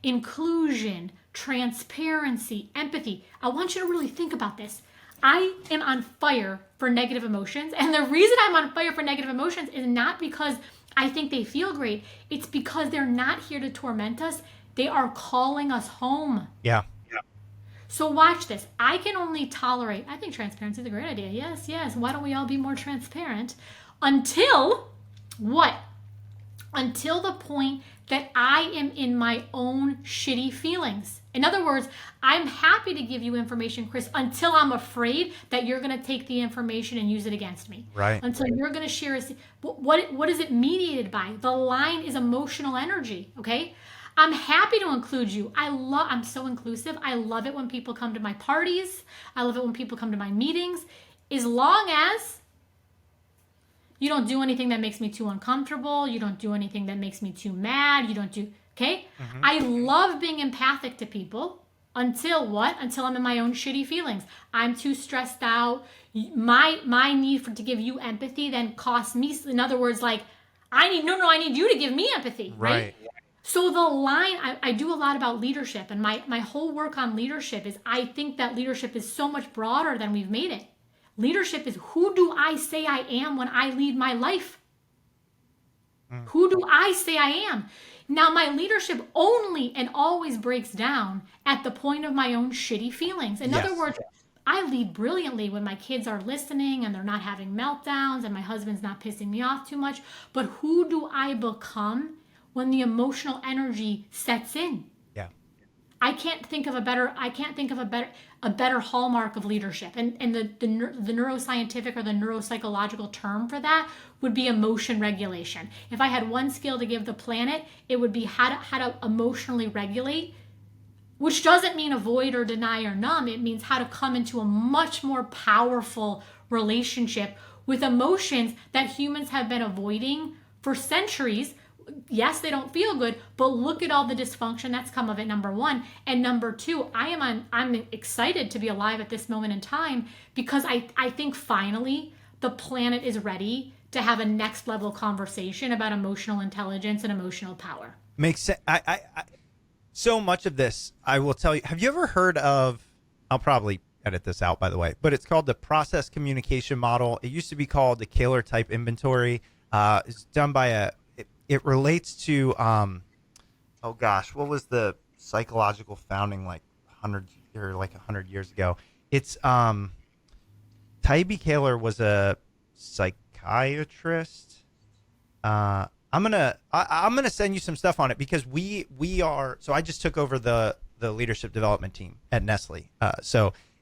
inclusion, transparency, empathy, I want you to really think about this. I am on fire for negative emotions. And the reason I'm on fire for negative emotions is not because I think they feel great. It's because they're not here to torment us. They are calling us home. Yeah. So watch this. I can only tolerate, I think transparency is a great idea. Yes. Why don't we all be more transparent? Until what? Until the point that I am in my own shitty feelings. In other words, I'm happy to give you information, Chris, until I'm afraid that you're going to take the information and use it against me. Right. Until you're going to share what is it mediated by? The line is emotional energy, okay? I'm happy to include you. I'm so inclusive. I love it when people come to my parties. I love it when people come to my meetings. As long as you don't do anything that makes me too uncomfortable. You don't do anything that makes me too mad. You don't do, okay? I love being empathic to people until what? Until I'm in my own shitty feelings. I'm too stressed out. My need to give you empathy then costs me. In other words, like, I need you to give me empathy, right? So the line, I do a lot about leadership, and my whole work on leadership is I think that leadership is so much broader than we've made it. Leadership is, who do I say I am when I lead my life? Who do I say I am? Now, my leadership only and always breaks down at the point of my own shitty feelings. In other words, I lead brilliantly when my kids are listening and they're not having meltdowns and my husband's not pissing me off too much. But who do I become when the emotional energy sets in? I can't think of a better hallmark of leadership. And the neuroscientific or the neuropsychological term for that would be emotion regulation. If I had one skill to give the planet, it would be how to emotionally regulate, which doesn't mean avoid or deny or numb. It means how to come into a much more powerful relationship with emotions that humans have been avoiding for centuries. Yes, they don't feel good, but look at all the dysfunction that's come of it, number one. And number two, I'm excited to be alive at this moment in time because I think finally the planet is ready to have a next level conversation about emotional intelligence and emotional power. Makes sense. So much of this, I will tell you, have you ever heard of, I'll probably edit this out, by the way, but it's called the process communication model. It used to be called the Kaler type inventory. It's done by it relates to, oh gosh, what was the psychological founding like 100 years ago? It's, Tybee Kaler was a psychiatrist. I'm gonna send you some stuff on it because we are. So I just took over the leadership development team at Nestle.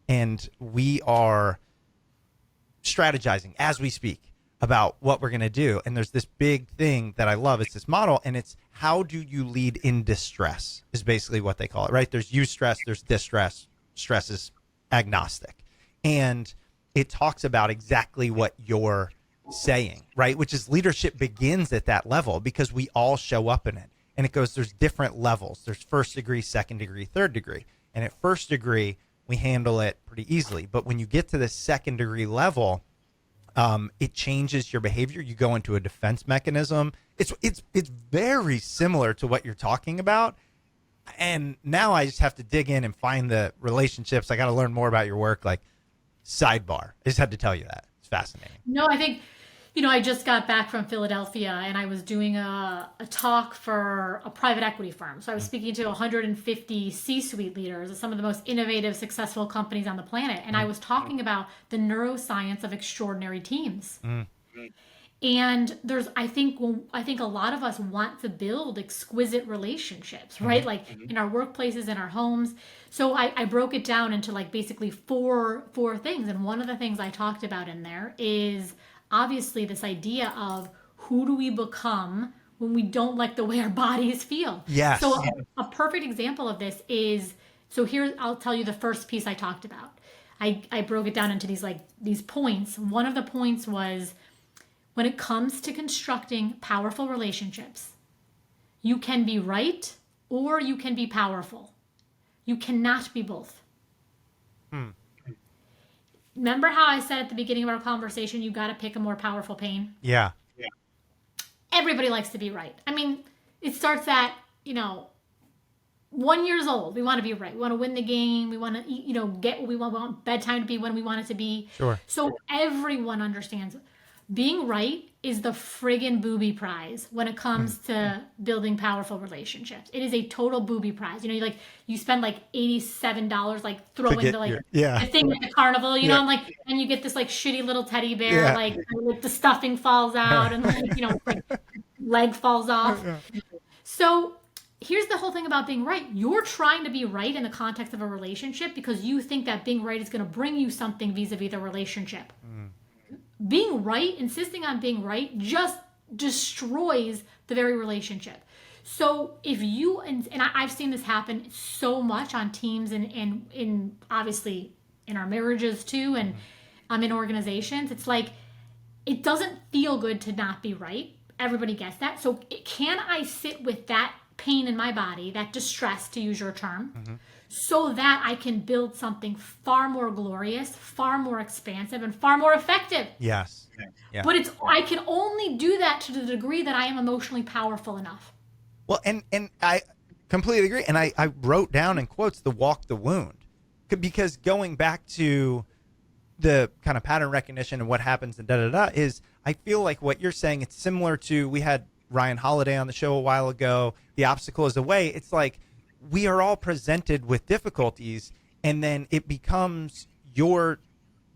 And we are strategizing as we speak about what we're gonna do. And there's this big thing that I love. It's this model, and it's how do you lead in distress is basically what they call it, right? There's eustress, there's distress. Stress is agnostic, and it talks about exactly what you're saying, right? Which is leadership begins at that level because we all show up in it. And it goes, there's different levels. There's first degree, second degree, third degree. And at first degree, we handle it pretty easily. But when you get to the second degree level, it changes your behavior. You go into a defense mechanism. It's very similar to what you're talking about. And now I just have to dig in and find the relationships. I got to learn more about your work. Like, sidebar. I just had to tell you that. It's fascinating. No, I think, I just got back from Philadelphia and I was doing a talk for a private equity firm. So I was speaking to 150 C-suite leaders of some of the most innovative, successful companies on the planet. And I was talking about the neuroscience of extraordinary teams. And I think a lot of us want to build exquisite relationships, right? Like in our workplaces, in our homes. So I broke it down into like basically four things. And one of the things I talked about in there is obviously this idea of who do we become when we don't like the way our bodies feel. Yes. So a perfect example of this is, so here I'll tell you the first piece I talked about. I broke it down into these points. One of the points was, when it comes to constructing powerful relationships, you can be right or you can be powerful. You cannot be both. Remember how I said at the beginning of our conversation, you got to pick a more powerful pain? Yeah. Everybody likes to be right. I mean, it starts at, 1 year old. We want to be right. We want to win the game. We want to, get what we want. We want bedtime to be when we want it to be. Sure. So everyone understands being right is the friggin' booby prize when it comes to building powerful relationships. It is a total booby prize. You spend like $87 like throwing the thing at the carnival, and you get this like shitty little teddy bear, like the stuffing falls out and leg falls off. So here's the whole thing about being right. You're trying to be right in the context of a relationship because you think that being right is going to bring you something vis-a-vis the relationship. Being right, insisting on being right, just destroys the very relationship. So if you, and I've seen this happen so much on teams and in obviously in our marriages too, and in organizations, it's like, it doesn't feel good to not be right. Everybody gets that. So can I sit with that pain in my body, that distress, to use your term, so that I can build something far more glorious, far more expansive, and far more effective? Yes. Yeah. But I can only do that to the degree that I am emotionally powerful enough. Well, and I completely agree. And I wrote down in quotes the walk the wound, because going back to the kind of pattern recognition and what happens and is, I feel like what you're saying, it's similar to, we had Ryan Holiday on the show a while ago, the obstacle is the way. It's like we are all presented with difficulties, and then it becomes your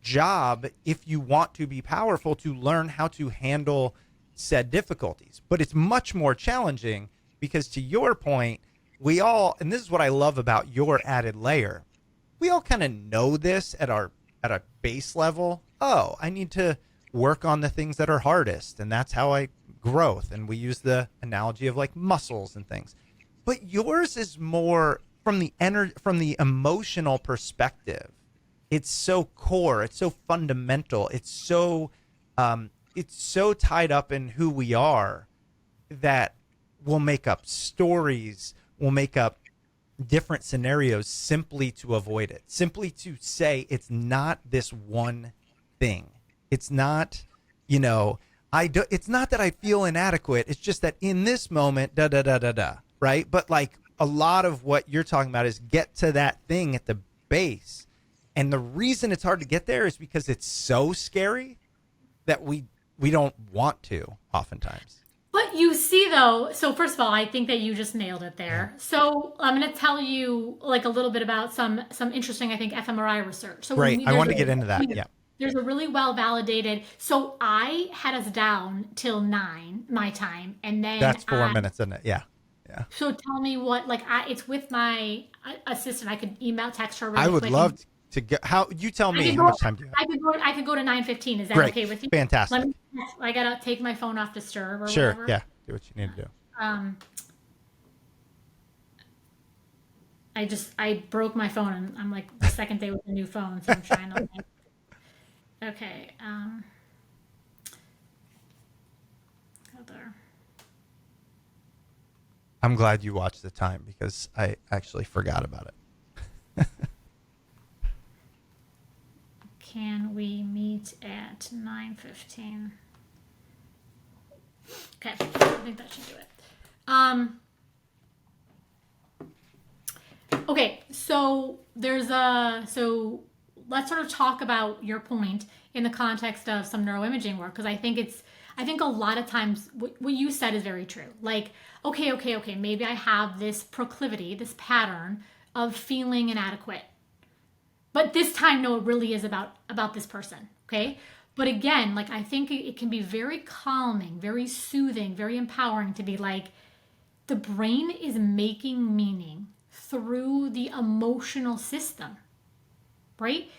job, if you want to be powerful, to learn how to handle said difficulties. But it's much more challenging because, to your point, we all, and this is what I love about your added layer, we all kind of know this at a base level. Oh, I need to work on the things that are hardest, and that's how I growth. And we use the analogy of like muscles and things. But yours is more from the from the emotional perspective. It's so core. It's so fundamental. It's so tied up in who we are that we'll make up stories. We'll make up different scenarios simply to avoid it. Simply to say it's not this one thing. It's not, it's not that I feel inadequate. It's just that in this moment, right? But like a lot of what you're talking about is get to that thing at the base. And the reason it's hard to get there is because it's so scary that we don't want to oftentimes. But you see, though, so first of all, I think that you just nailed it there. Yeah. So I'm going to tell you like a little bit about some interesting, I think, fMRI research. So great. I want to get into that. Yeah. There's a really well validated. So I had us down till 9 my time, and then that's 4 minutes, isn't it? Yeah. Yeah. So tell me what, like, it's with my assistant. I could email, text her. Really I would quick love to get. How you tell me how much time do you have? I could go to 9:15. Is that great. Okay with you? Fantastic. I gotta take my phone off disturb or sure. whatever. Yeah. Do what you need to do. I broke my phone, and I'm like the second day with a new phone, so I'm trying to. Okay. Go there. I'm glad you watched the time because I actually forgot about it. Can we meet at 9:15? Okay, I think that should do it. Okay, so let's sort of talk about your point in the context of some neuroimaging work, because I think a lot of times what you said is very true. Like, okay, maybe I have this proclivity, this pattern of feeling inadequate. But this time, no, it really is about this person, okay? But again, like, I think it can be very calming, very soothing, very empowering to be like, the brain is making meaning through the emotional system, right?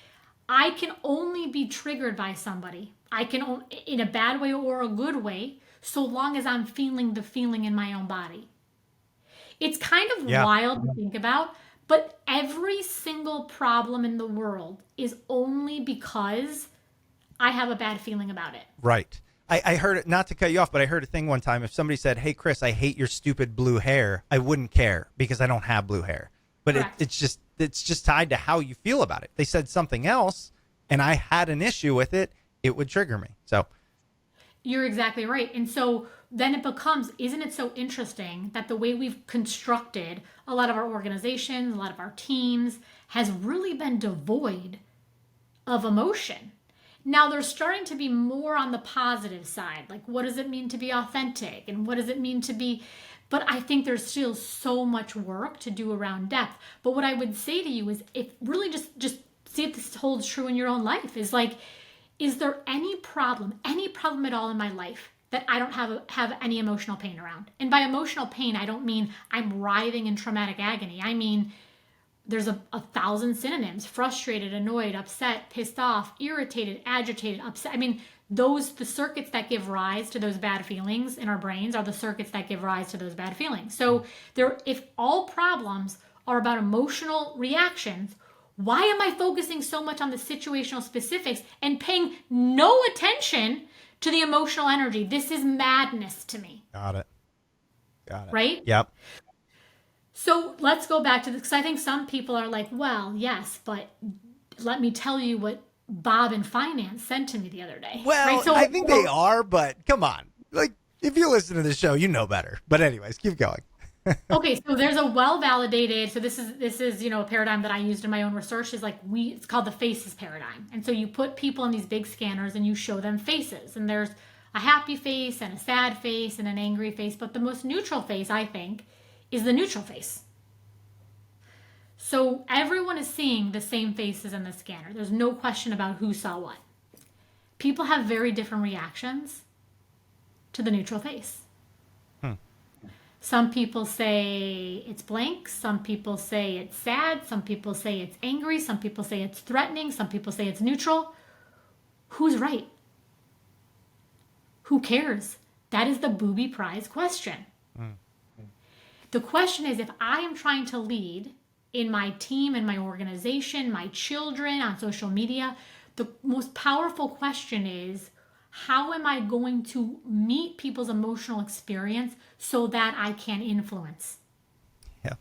I can only be triggered by somebody. I can, in a bad way or a good way, so long as I'm feeling the feeling in my own body. It's kind of wild to think about, but every single problem in the world is only because I have a bad feeling about it. Right. I heard it, not to cut you off, but I heard a thing one time. If somebody said, "Hey, Chris, I hate your stupid blue hair," I wouldn't care because I don't have blue hair. But it's just tied to how you feel about it. They said something else and I had an issue with it, it would trigger me. So you're exactly right. And so then it becomes, isn't it so interesting that the way we've constructed a lot of our organizations, a lot of our teams, has really been devoid of emotion. Now they're starting to be more on the positive side. Like, what does it mean to be authentic? And what does it mean to be... But I think there's still so much work to do around depth. But what I would say to you is, if really just see if this holds true in your own life, is like, is there any problem at all in my life that I don't have any emotional pain around? And by emotional pain, I don't mean I'm writhing in traumatic agony. I mean, there's a thousand synonyms: frustrated, annoyed, upset, pissed off, irritated, agitated, upset. I mean, the circuits that give rise to those bad feelings in our brains are the circuits that give rise to those bad feelings. So if all problems are about emotional reactions, why am I focusing so much on the situational specifics and paying no attention to the emotional energy? This is madness to me. Got it. Right? Yep. So let's go back to this, because I think some people are like, well, yes, but let me tell you what Bob in finance sent to me the other day. Well, right? So, I think they are, but come on. Like, if you listen to the show, you know better. But anyways, keep going. Okay, so there's a well-validated, so this is a paradigm that I used in my own research, is like it's called the faces paradigm. And so you put people in these big scanners and you show them faces. And there's a happy face and a sad face and an angry face, but the most neutral face, I think, is the neutral face. So everyone is seeing the same faces in the scanner. There's no question about who saw what. People have very different reactions to the neutral face. Some people say it's blank. Some people say it's sad. Some people say it's angry. Some people say it's threatening. Some people say it's neutral. Who's right? Who cares? That is the booby prize question. The question is, if I am trying to lead in my team, in my organization, my children, on social media, the most powerful question is, how am I going to meet people's emotional experience so that I can influence? Yeah.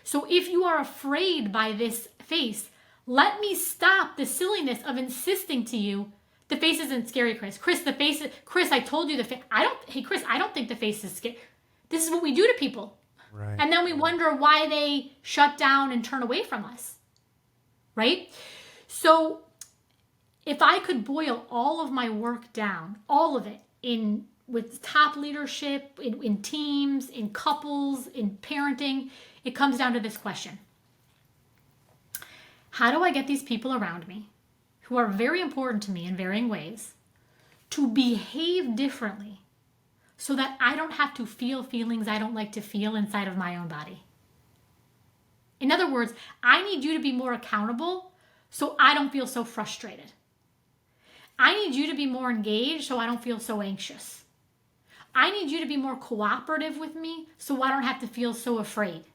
So if you are afraid by this face, let me stop the silliness of insisting to you, the face isn't scary, Chris. Chris, I told you the face. Hey, Chris, I don't think the face is scary. This is what we do to people. Right. And then we wonder why they shut down and turn away from us. Right? So if I could boil all of my work down, all of it, with top leadership, in teams, in couples, in parenting, it comes down to this question. How do I get these people around me, who are very important to me in varying ways, to behave differently so that I don't have to feel feelings I don't like to feel inside of my own body? In other words, I need you to be more accountable so I don't feel so frustrated. I need you to be more engaged so I don't feel so anxious. I need you to be more cooperative with me so I don't have to feel so afraid.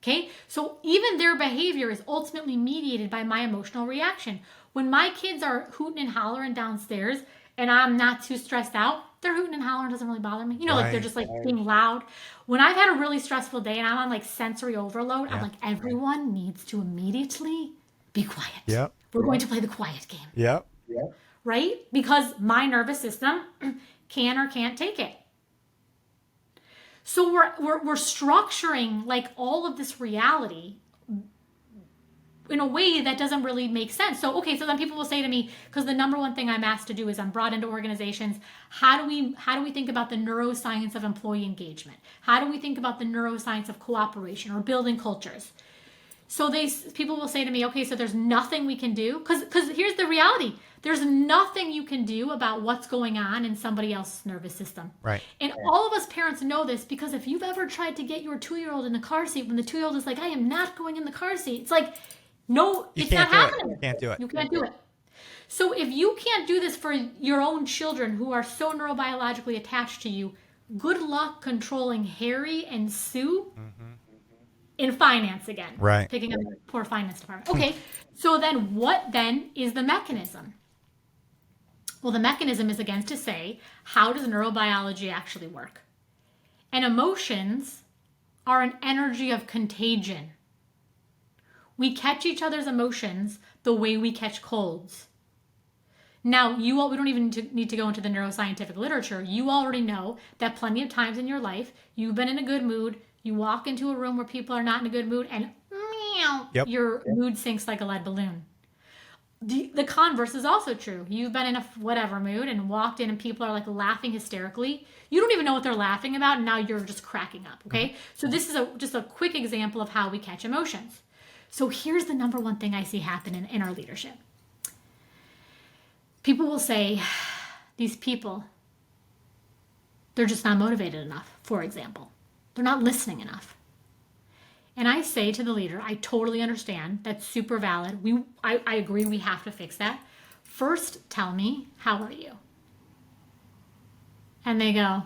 Okay? So even their behavior is ultimately mediated by my emotional reaction. When my kids are hooting and hollering downstairs and I'm not too stressed out, their hooting and hollering doesn't really bother me. Like they're just like being loud. When I've had a really stressful day and I'm on like sensory overload, I'm like, everyone needs to immediately be quiet. Yep. We're going to play the quiet game. Yep. Right? Because my nervous system can or can't take it. So we're structuring like all of this reality in a way that doesn't really make sense. So then people will say to me, because the number one thing I'm asked to do is I'm brought into organizations, how do we think about the neuroscience of employee engagement? How do we think about the neuroscience of cooperation or building cultures? So people will say to me, okay, so there's nothing we can do, because here's the reality. There's nothing you can do about what's going on in somebody else's nervous system. Right. And all of us parents know this, because if you've ever tried to get your 2-year-old in the car seat when the 2-year-old is like, I am not going in the car seat. It's like, no, it's not happening. You can't do it. You can't do it. So if you can't do this for your own children who are so neurobiologically attached to you, good luck controlling Harry and Sue in finance again. Right. Picking up the poor finance department. Okay, so then what then is the mechanism? Well, the mechanism is, again, to say, how does neurobiology actually work? And emotions are an energy of contagion. We catch each other's emotions the way we catch colds. Now, we don't even need to go into the neuroscientific literature. You already know that plenty of times in your life, you've been in a good mood, you walk into a room where people are not in a good mood, and your mood sinks like a lead balloon. The converse is also true. You've been in a whatever mood and walked in and people are like laughing hysterically. You don't even know what they're laughing about, and now you're just cracking up, okay? So this is just a quick example of how we catch emotions. So here's the number one thing I see happen in our leadership. People will say, these people, they're just not motivated enough, for example. They're not listening enough. And I say to the leader, I totally understand. That's super valid. I agree we have to fix that. First, tell me, how are you? And they go,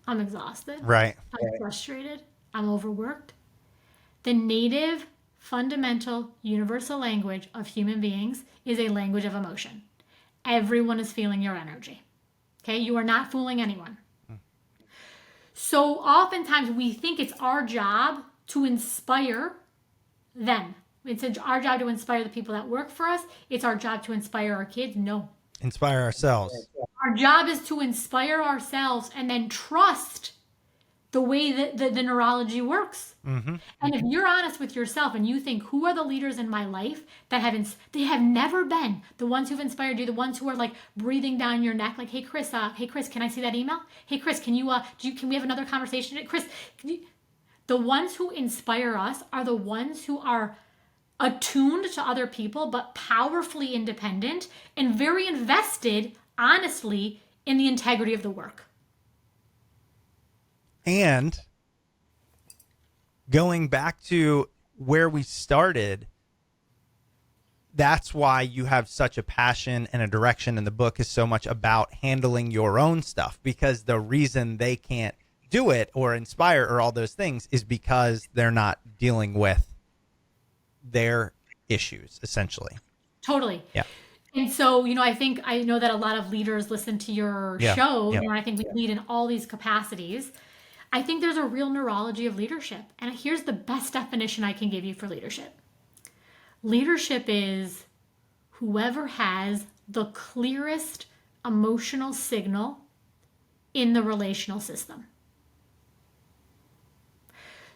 I'm exhausted. Right. I'm frustrated. I'm overworked. The native, fundamental, universal language of human beings is a language of emotion. Everyone is feeling your energy. Okay? You are not fooling anyone. So oftentimes we think it's our job to inspire them. It's our job to inspire the people that work for us. It's our job to inspire our kids. No. Inspire ourselves. Our job is to inspire ourselves and then trust the way that the neurology works. Mm-hmm. And if you're honest with yourself and you think, who are the leaders in my life that they have never been the ones who've inspired you, the ones who are like breathing down your neck, like, hey Chris, can I see that email? Hey Chris, can we have another conversation? Chris, the ones who inspire us are the ones who are attuned to other people, but powerfully independent and very invested, honestly, in the integrity of the work. And going back to where we started, that's why you have such a passion and a direction in the book is so much about handling your own stuff, because the reason they can't do it or inspire or all those things is because they're not dealing with their issues, essentially. Totally. Yeah. And so, I know that a lot of leaders listen to your show, and I think we lead in all these capacities. I think there's a real neurology of leadership. And here's the best definition I can give you for leadership. Leadership is whoever has the clearest emotional signal in the relational system.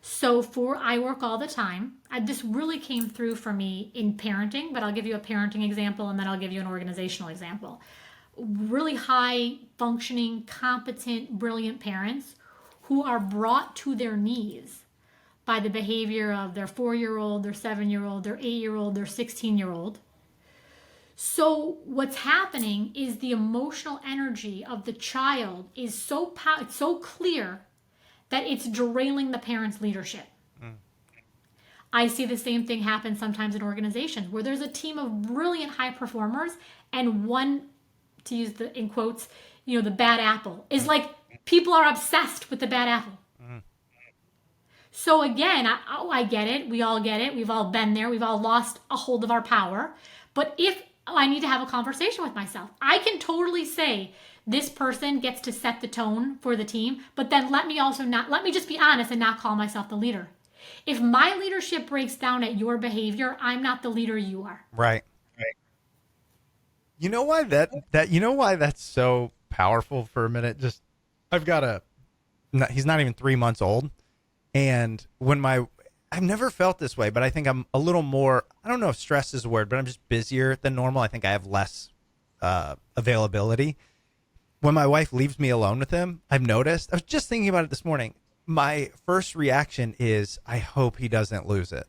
So I work all the time. This really came through for me in parenting, but I'll give you a parenting example and then I'll give you an organizational example. Really high functioning, competent, brilliant parents who are brought to their knees by the behavior of their 4-year-old, their 7-year-old, their 8-year-old, their 16-year-old. So what's happening is the emotional energy of the child is so clear that it's derailing the parent's leadership. I see the same thing happen sometimes in organizations where there's a team of brilliant high performers and one, to use the in quotes, the bad apple is like people are obsessed with the bad apple. So again, I get it. We all get it. We've all been there. We've all lost a hold of our power. But if I need to have a conversation with myself, I can totally say this person gets to set the tone for the team, but then let me just be honest and not call myself the leader. If my leadership breaks down at your behavior, I'm not the leader you are. Right. You know why why that's so powerful for a minute? Just he's not even 3 months old. And I've never felt this way, but I think I'm a little more, I don't know if stress is a word, but I'm just busier than normal. I think I have less availability. When my wife leaves me alone with him, I've noticed, I was just thinking about it this morning. My first reaction is, I hope he doesn't lose it.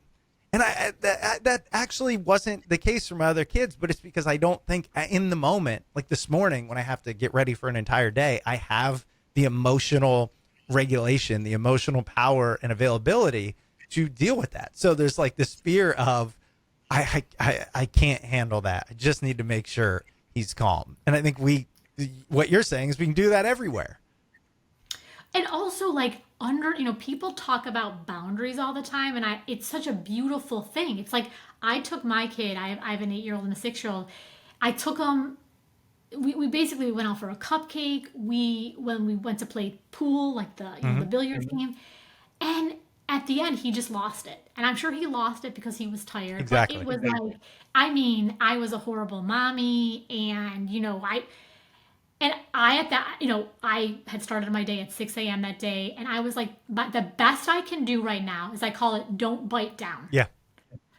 And that actually wasn't the case for my other kids, but it's because I don't think in the moment, like this morning when I have to get ready for an entire day, I have the emotional regulation, the emotional power and availability to deal with that. So there's like this fear of, I can't handle that. I just need to make sure he's calm. And I think what you're saying is we can do that everywhere. And also people talk about boundaries all the time. And it's such a beautiful thing. It's like, I took my kid, I have an 8-year-old and a 6-year-old. I took them, we basically went out for a cupcake. When we went to play pool, like the billiards game. And at the end, he just lost it. And I'm sure he lost it because he was tired. Exactly. But it was I was a horrible mommy. And, I had started my day at 6 a.m. that day. And I was like, but the best I can do right now is I call it don't bite down. Yeah.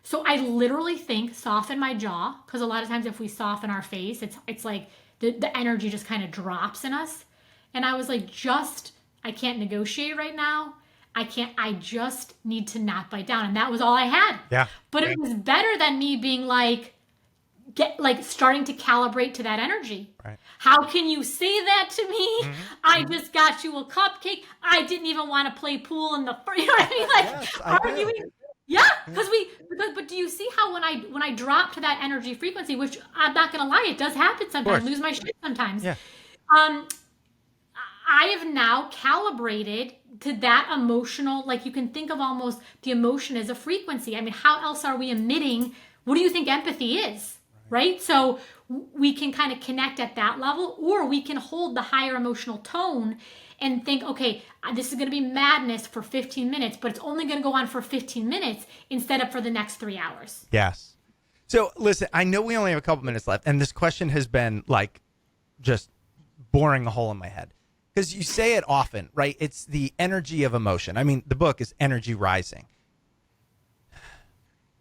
So I literally think soften my jaw. Because a lot of times if we soften our face, it's like the energy just kind of drops in us. And I was like, I can't negotiate right now. I just need to not bite down. And that was all I had. Yeah. But it was better than me being like, get like starting to calibrate to that energy. Right. How can you say that to me? I just got you a cupcake. I didn't even want to play pool in the first, you know what I mean? Like Yes, I do. arguing. Yeah, but do you see how when I drop to that energy frequency, which I'm not gonna lie, it does happen sometimes. I lose my shit sometimes. Yeah. I have now calibrated to that emotional, like you can think of almost the emotion as a frequency. I mean, how else are we emitting? What do you think empathy is? Right? So we can kind of connect at that level, or we can hold the higher emotional tone and think, okay, this is going to be madness for 15 minutes, but it's only going to go on for 15 minutes instead of for the next 3 hours. Yes. So listen, I know we only have a couple minutes left, and this question has been like just boring a hole in my head. Because you say it often, right? It's the energy of emotion. I mean, the book is Energy Rising.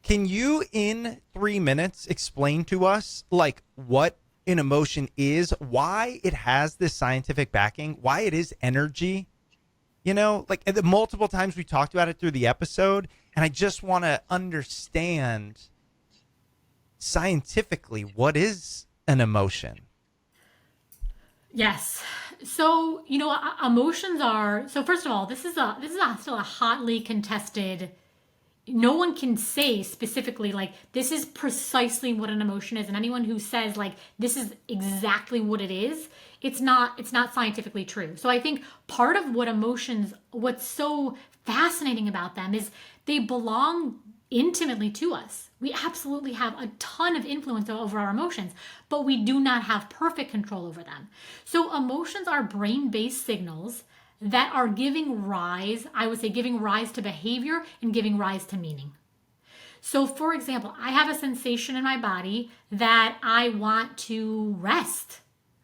Can you, in 3 minutes, explain to us, like, what an emotion is, why it has this scientific backing, why it is energy? You know, like, the multiple times we talked about it through the episode, and I just want to understand scientifically what is an emotion. Yes. So, emotions are, so first of all, this is still a hotly contested, no one can say specifically like this is precisely what an emotion is, and anyone who says like this is exactly what it is, it's not scientifically true. So I think part of what emotions, what's so fascinating about them is they belong intimately to us. We absolutely have a ton of influence over our emotions, but we do not have perfect control over them. So emotions are brain-based signals that are giving rise, I would say, giving rise to behavior and giving rise to meaning. So for example, I have a sensation in my body that I want to rest.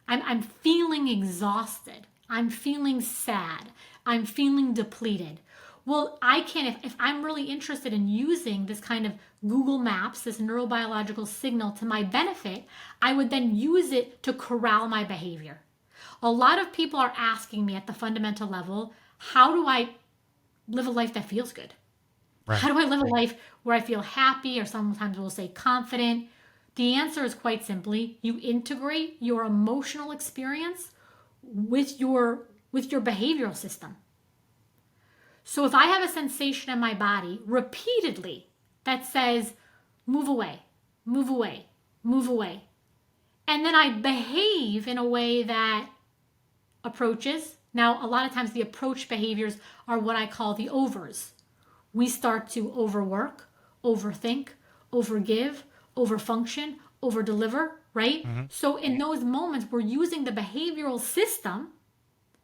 I'm feeling exhausted. I'm feeling sad. I'm feeling depleted. Well, I can, if I'm really interested in using this kind of Google Maps, this neurobiological signal to my benefit, I would then use it to corral my behavior. A lot of people are asking me at the fundamental level, how do I live a life that feels good? Right. How do I live a life where I feel happy, or sometimes we'll say confident? The answer is quite simply, you integrate your emotional experience with your behavioral system. So if I have a sensation in my body repeatedly that says, move away, move away, move away, and then I behave in a way that approaches, now a lot of times the approach behaviors are what I call the overs. We start to overwork, overthink, overgive, overfunction, overdeliver, right? Mm-hmm. So in those moments, we're using the behavioral system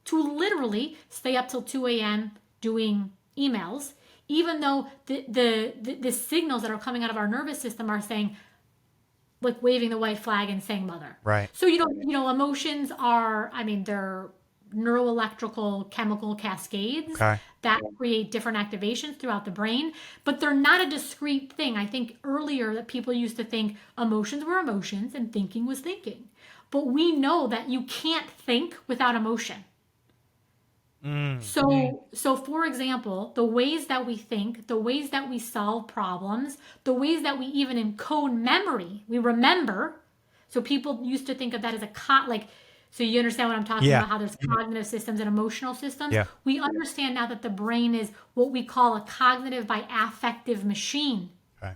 to literally stay up till 2 a.m. doing emails, even though the signals that are coming out of our nervous system are saying, like waving the white flag and saying mother. Right. So, emotions are, they're neuroelectrical chemical cascades that create different activations throughout the brain, but they're not a discrete thing. I think earlier that people used to think emotions were emotions and thinking was thinking. But we know that you can't think without emotion. So for example, the ways that we think, the ways that we solve problems, the ways that we even encode memory, we remember. So people used to think of that as so you understand what I'm talking about, how there's cognitive systems and emotional systems. Yeah. We understand now that the brain is what we call a cognitive by affective machine. Okay.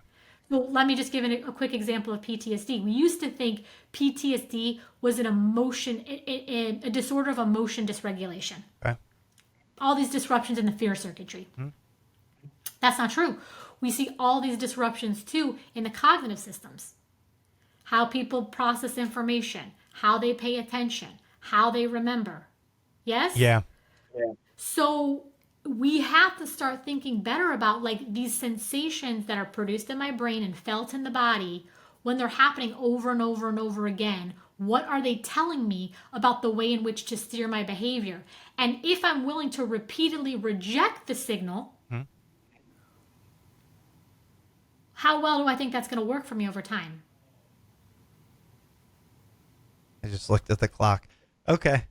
So let me just give a quick example of PTSD. We used to think PTSD was an emotion, a disorder of emotion dysregulation. Okay. All these disruptions in the fear circuitry. Mm-hmm. That's not true. We see all these disruptions too in the cognitive systems. How people process information, how they pay attention, how they remember. Yes? Yeah. So we have to start thinking better about like these sensations that are produced in my brain and felt in the body when they're happening over and over and over again. What are they telling me about the way in which to steer my behavior? And if I'm willing to repeatedly reject the signal, how well do I think that's going to work for me over time? I just looked at the clock. Okay.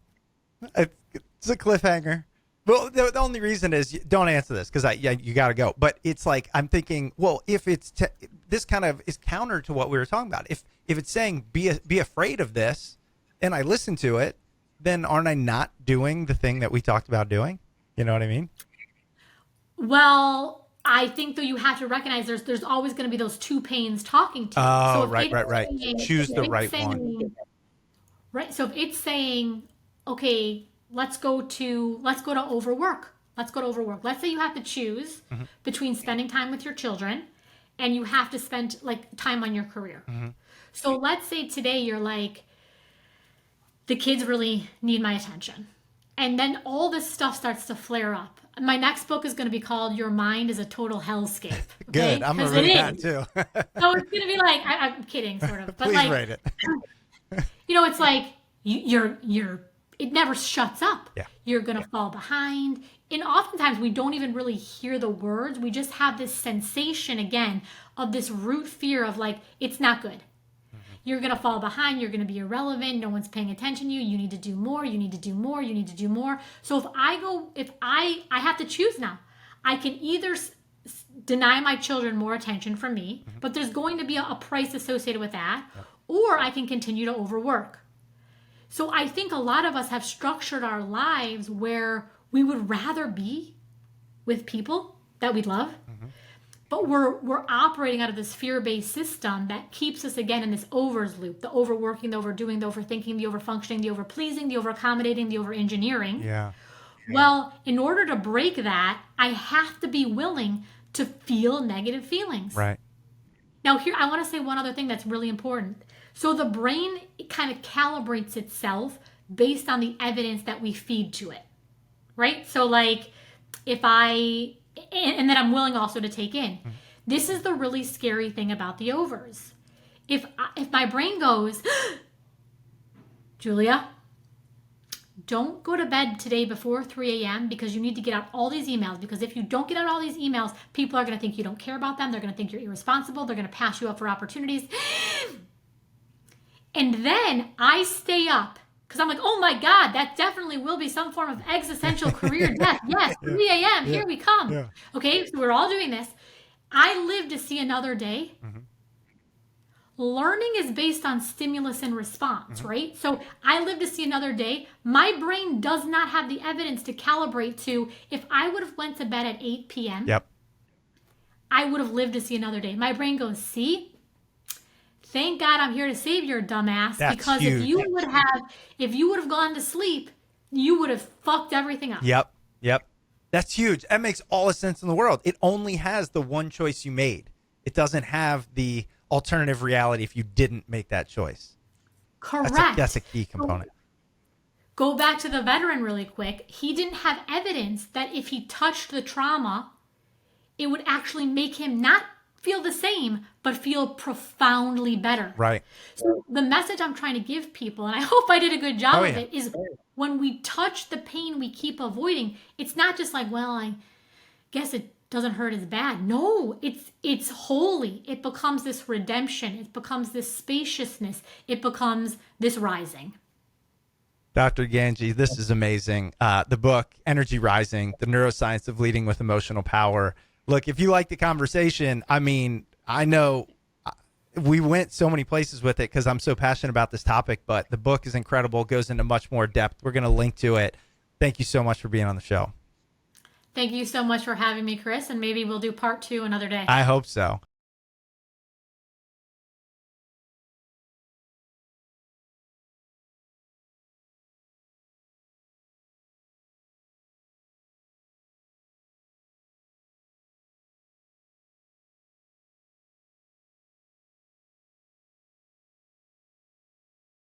It's a cliffhanger. Well, the only reason is don't answer this because you got to go. But it's like I'm thinking, well, if it's this kind of is counter to what we were talking about. If it's saying be afraid of this, and I listen to it, then aren't I not doing the thing that we talked about doing? You know what I mean? Well, I think though you have to recognize there's always going to be those two panes talking to you. Oh, So if right. Choose the right one. Right. So if it's saying, okay, let's go to overwork. Let's go to overwork. Let's say you have to choose between spending time with your children and you have to spend like time on your career. So let's say today you're like, the kids really need my attention. And then all this stuff starts to flare up. My next book is going to be called Your Mind is a Total Hellscape. Okay? Good. I'm going to read that too. So it's going to be like, I'm kidding, sort of. But Please like, write it. it's like it never shuts up. Yeah. You're going to fall behind. And oftentimes we don't even really hear the words. We just have this sensation again of this root fear of like, it's not good. You're going to fall behind. You're going to be irrelevant. No one's paying attention to you. You need to do more. You need to do more. You need to do more. So if I have to choose now, I can either deny my children more attention from me, but there's going to be a price associated with that, or I can continue to overwork. So I think a lot of us have structured our lives where we would rather be with people that we love. But we're operating out of this fear-based system that keeps us again in this overs loop, the overworking, the overdoing, the overthinking, the overfunctioning, the overpleasing, the overaccommodating, the overengineering. Yeah. Well, in order to break that, I have to be willing to feel negative feelings. Right. Now here, I want to say one other thing that's really important. So the brain kind of calibrates itself based on the evidence that we feed to it, right? So like and then I'm willing also to take in. This is the really scary thing about the overs. If my brain goes, Julia, don't go to bed today before 3 a.m. because you need to get out all these emails. Because if you don't get out all these emails, people are going to think you don't care about them. They're going to think you're irresponsible. They're going to pass you up for opportunities. And then I stay up because I'm like, oh my God, that definitely will be some form of existential career death. Yes, 3 a.m., here we come. Yeah. Okay, so we're all doing this. I live to see another day. Learning is based on stimulus and response, right? So I live to see another day. My brain does not have the evidence to calibrate to, if I would have went to bed at 8 p.m., I would have lived to see another day. My brain goes, see? Thank God I'm here to save your dumbass. That's because huge. if you would have gone to sleep, you would have fucked everything up. Yep. That's huge. That makes all the sense in the world. It only has the one choice you made. It doesn't have the alternative reality if you didn't make that choice. Correct. That's a key component. Go back to the veteran really quick. He didn't have evidence that if he touched the trauma, it would actually make him not feel the same, but feel profoundly better. Right. So the message I'm trying to give people, and I hope I did a good job of it, is when we touch the pain we keep avoiding, it's not just like, well, I guess it doesn't hurt as bad. No, it's holy. It becomes this redemption. It becomes this spaciousness. It becomes this rising. Dr. Digangi, this is amazing. The book, Energy Rising, The Neuroscience of Leading with Emotional Power. Look, if you like the conversation, I mean, I know we went so many places with it because I'm so passionate about this topic, but the book is incredible, goes into much more depth. We're going to link to it. Thank you so much for being on the show. Thank you so much for having me, Chris, and maybe we'll do part 2 another day. I hope so.